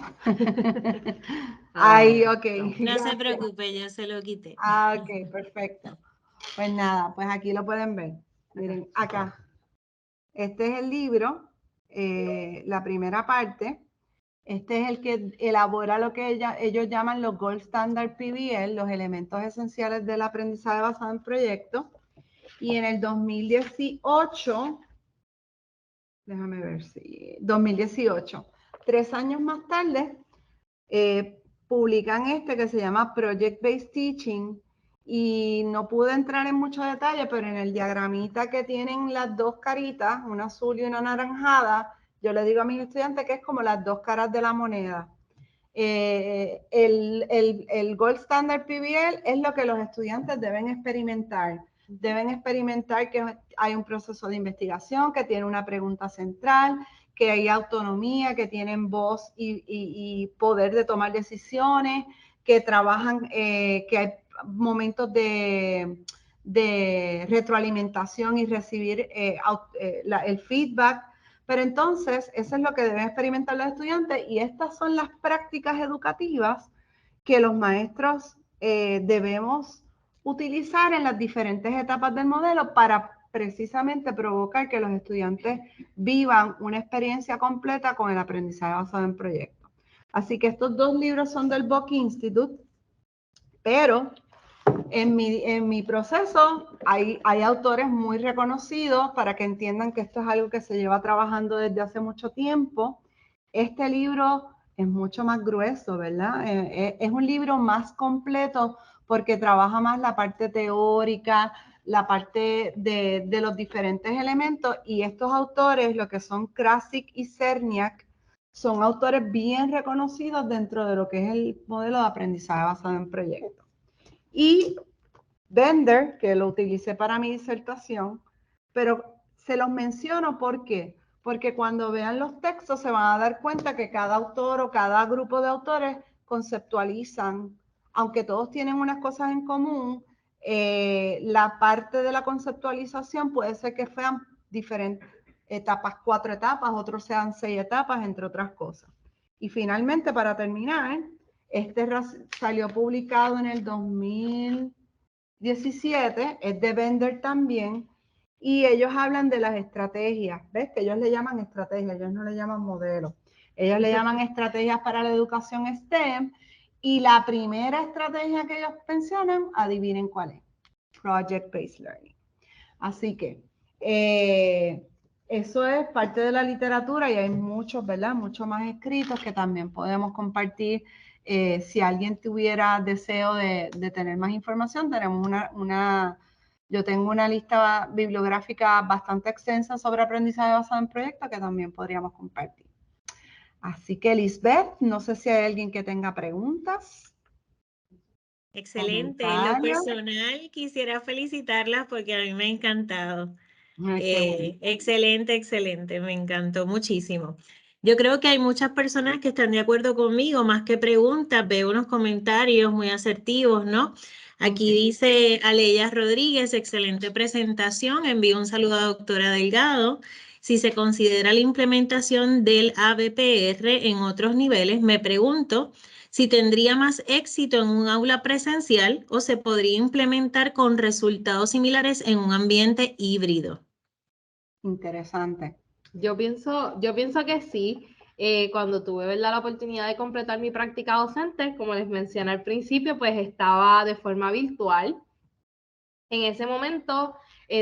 Ahí, ok. No se preocupe, yo se lo quité. Ah, ok, perfecto. Pues nada, pues aquí lo pueden ver. Miren, acá. Este es el libro, la primera parte. Este es el que elabora lo que ellos llaman los Gold Standard PBL, los elementos esenciales del aprendizaje basado en proyectos. Y en el 2018, déjame ver si, 2018, 3 años más tarde, publican este que se llama Project Based Teaching. Y no pude entrar en mucho detalle, pero en el diagramita que tienen las dos caritas, una azul y una anaranjada, yo le digo a mis estudiantes que es como las dos caras de la moneda. El Gold Standard PBL es lo que los estudiantes deben experimentar. Deben experimentar que hay un proceso de investigación, que tiene una pregunta central, que hay autonomía, que tienen voz y poder de tomar decisiones, que trabajan, que hay momentos de retroalimentación y recibir el feedback. Pero entonces, eso es lo que deben experimentar los estudiantes y estas son las prácticas educativas que los maestros debemos utilizar en las diferentes etapas del modelo para precisamente provocar que los estudiantes vivan una experiencia completa con el aprendizaje basado en proyectos. Así que estos dos libros son del Book Institute, pero en mi proceso hay autores muy reconocidos para que entiendan que esto es algo que se lleva trabajando desde hace mucho tiempo. Este libro es mucho más grueso, ¿verdad? Es un libro más completo porque trabaja más la parte teórica, la parte de los diferentes elementos, y estos autores, lo que son Krasik y Cerniak, son autores bien reconocidos dentro de lo que es el modelo de aprendizaje basado en proyectos. Y Bender, que lo utilicé para mi disertación, pero se los menciono ¿por qué? Porque cuando vean los textos se van a dar cuenta que cada autor o cada grupo de autores conceptualizan, aunque todos tienen unas cosas en común, la parte de la conceptualización puede ser que sean diferentes etapas, 4 etapas, otros sean 6 etapas, entre otras cosas. Y finalmente, para terminar, este salió publicado en el 2017, es de Bender también, y ellos hablan de las estrategias, ¿ves? Que ellos le llaman estrategias, ellos no le llaman modelos. Ellos le llaman estrategias para la educación STEM, y la primera estrategia que ellos mencionan, adivinen cuál es, Project-Based Learning. Así que eso es parte de la literatura y hay muchos, ¿verdad? Muchos más escritos que también podemos compartir. Si alguien tuviera deseo de tener más información, tenemos yo tengo una lista bibliográfica bastante extensa sobre aprendizaje basado en proyectos que también podríamos compartir. Así que, Lisbeth, no sé si hay alguien que tenga preguntas. Excelente. En lo personal, quisiera felicitarlas porque a mí me ha encantado. Excelente, excelente. Me encantó muchísimo. Yo creo que hay muchas personas que están de acuerdo conmigo, más que preguntas, veo unos comentarios muy asertivos, ¿no? Aquí dice Aleya Rodríguez, excelente presentación. Envío un saludo a doctora Delgado. Si se considera la implementación del ABPR en otros niveles, me pregunto si tendría más éxito en un aula presencial o se podría implementar con resultados similares en un ambiente híbrido. Interesante. Yo pienso que sí. Cuando tuve, ¿verdad?, la oportunidad de completar mi práctica docente, como les mencioné al principio, pues estaba de forma virtual. En ese momento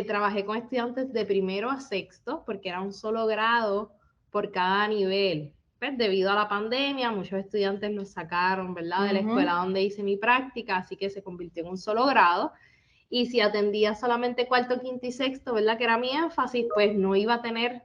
trabajé con estudiantes de primero a sexto, porque era un solo grado por cada nivel. Pues, debido a la pandemia, muchos estudiantes los sacaron, ¿verdad?, de la escuela donde hice mi práctica, así que se convirtió en un solo grado. Y si atendía solamente cuarto, quinto y sexto, ¿verdad?, que era mi énfasis, pues no iba a tener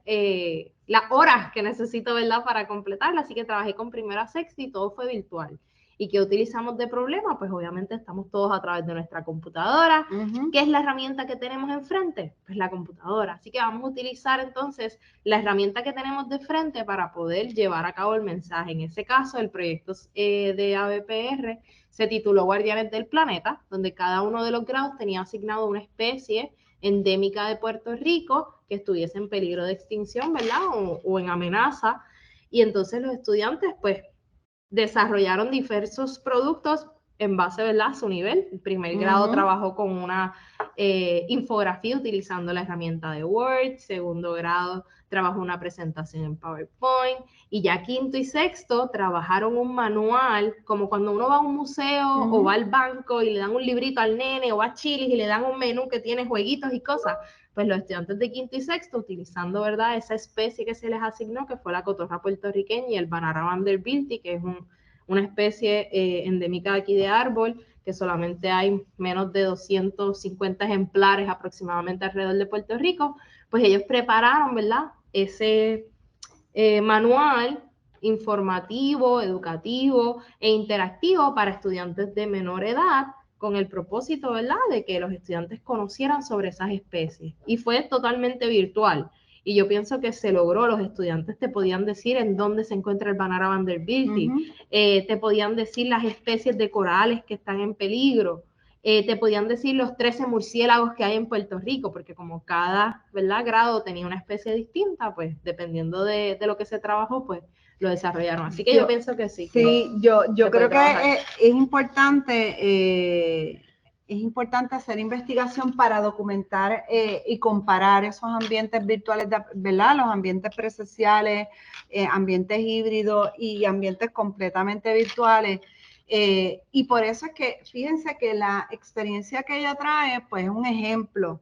las horas que necesito, ¿verdad?, para completarla. Así que trabajé con primero a sexto y todo fue virtual. ¿Y qué utilizamos de problema? Pues obviamente estamos todos a través de nuestra computadora. ¿Qué es la herramienta que tenemos enfrente? Pues la computadora. Así que vamos a utilizar entonces la herramienta que tenemos de frente para poder llevar a cabo el mensaje. En ese caso, el proyecto de ABPR se tituló Guardianes del Planeta, donde cada uno de los grados tenía asignado una especie endémica de Puerto Rico que estuviese en peligro de extinción, ¿verdad? O en amenaza. Y entonces los estudiantes, pues, desarrollaron diversos productos en base, ¿verdad?, a su nivel. El primer grado trabajó con una infografía utilizando la herramienta de Word. Segundo grado trabajó una presentación en PowerPoint. Y ya quinto y sexto trabajaron un manual, como cuando uno va a un museo o va al banco y le dan un librito al nene, o va a Chili's y le dan un menú que tiene jueguitos y cosas. Pues los estudiantes de quinto y sexto, utilizando, ¿verdad?, esa especie que se les asignó, que fue la cotorra puertorriqueña y el Banana Vanderbilti, que es una especie endémica de aquí de árbol, que solamente hay menos de 250 ejemplares aproximadamente alrededor de Puerto Rico. Pues ellos prepararon, ¿verdad?, ese manual informativo, educativo e interactivo para estudiantes de menor edad, con el propósito, ¿verdad?, de que los estudiantes conocieran sobre esas especies. Y fue totalmente virtual. Y yo pienso que se logró. Los estudiantes te podían decir en dónde se encuentra el Banana Vanderbilti, te podían decir las especies de corales que están en peligro, te podían decir los 13 murciélagos que hay en Puerto Rico, porque como cada, ¿verdad?, grado tenía una especie distinta, pues dependiendo de lo que se trabajó, pues lo desarrollaron. Así que yo pienso que sí. Sí, yo creo que es importante hacer investigación para documentar y comparar esos ambientes virtuales, ¿verdad?, los ambientes presenciales, ambientes híbridos y ambientes completamente virtuales. Y por eso es que, fíjense que la experiencia que ella trae, pues es un ejemplo.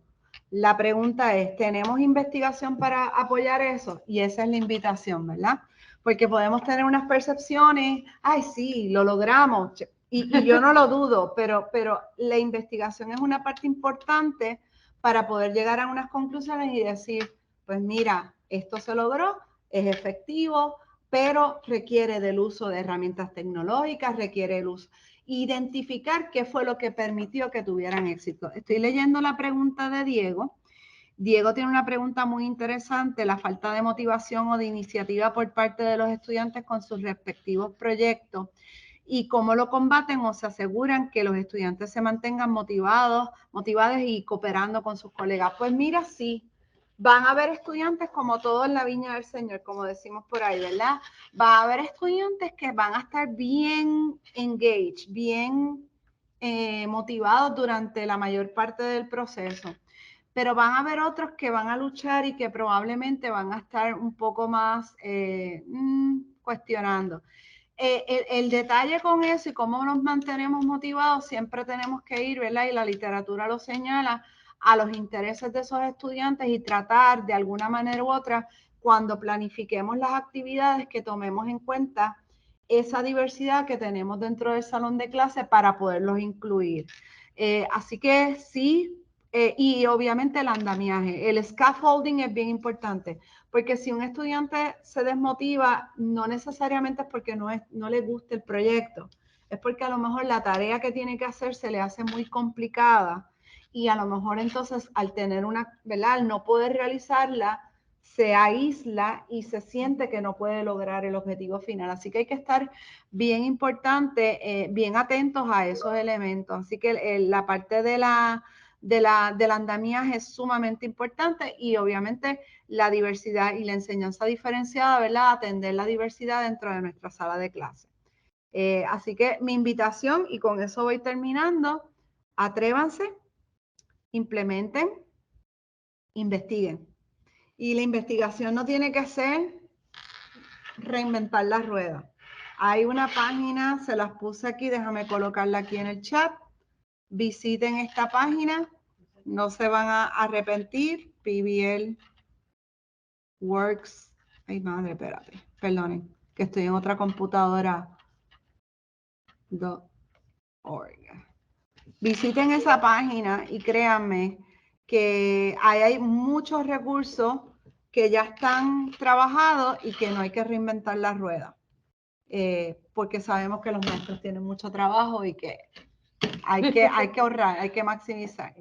La pregunta es, ¿tenemos investigación para apoyar eso? Y esa es la invitación, ¿verdad? Porque podemos tener unas percepciones, ay, sí, lo logramos, y yo no lo dudo, pero la investigación es una parte importante para poder llegar a unas conclusiones y decir, pues mira, esto se logró, es efectivo, pero requiere del uso de herramientas tecnológicas, requiere el uso. Identificar qué fue lo que permitió que tuvieran éxito. Estoy leyendo la pregunta de Diego. Diego tiene una pregunta muy interesante, la falta de motivación o de iniciativa por parte de los estudiantes con sus respectivos proyectos y cómo lo combaten o se aseguran que los estudiantes se mantengan motivados y cooperando con sus colegas. Pues mira, sí, van a haber estudiantes como todo en la viña del Señor, como decimos por ahí, ¿verdad? Va a haber estudiantes que van a estar bien engaged, bien motivados durante la mayor parte del proceso. Pero van a haber otros que van a luchar y que probablemente van a estar un poco más cuestionando. El detalle con eso y cómo nos mantenemos motivados, siempre tenemos que ir, ¿verdad? Y la literatura lo señala, a los intereses de esos estudiantes y tratar de alguna manera u otra, cuando planifiquemos las actividades, que tomemos en cuenta esa diversidad que tenemos dentro del salón de clase para poderlos incluir. Así que sí, y obviamente el andamiaje, el scaffolding es bien importante, porque si un estudiante se desmotiva, no necesariamente es porque no le guste el proyecto, es porque a lo mejor la tarea que tiene que hacer se le hace muy complicada y a lo mejor entonces al tener una, ¿verdad? Al no poder realizarla, se aísla y se siente que no puede lograr el objetivo final. Así que hay que estar bien importante, bien atentos a esos elementos. Así que la parte del andamiaje es sumamente importante y obviamente la diversidad y la enseñanza diferenciada, ¿verdad? Atender la diversidad dentro de nuestra sala de clase. Así que mi invitación, y con eso voy terminando, atrévanse, implementen, investiguen. Y la investigación no tiene que ser reinventar la rueda. Hay una página, se las puse aquí, déjame colocarla aquí en el chat. Visiten esta página, no se van a arrepentir. PBL Works. Ay, madre, espérate, perdonen, que estoy en otra computadora. .org. Visiten esa página y créanme que hay muchos recursos que ya están trabajados y que no hay que reinventar la rueda. Porque sabemos que los maestros tienen mucho trabajo y que hay que ahorrar, hay que maximizar.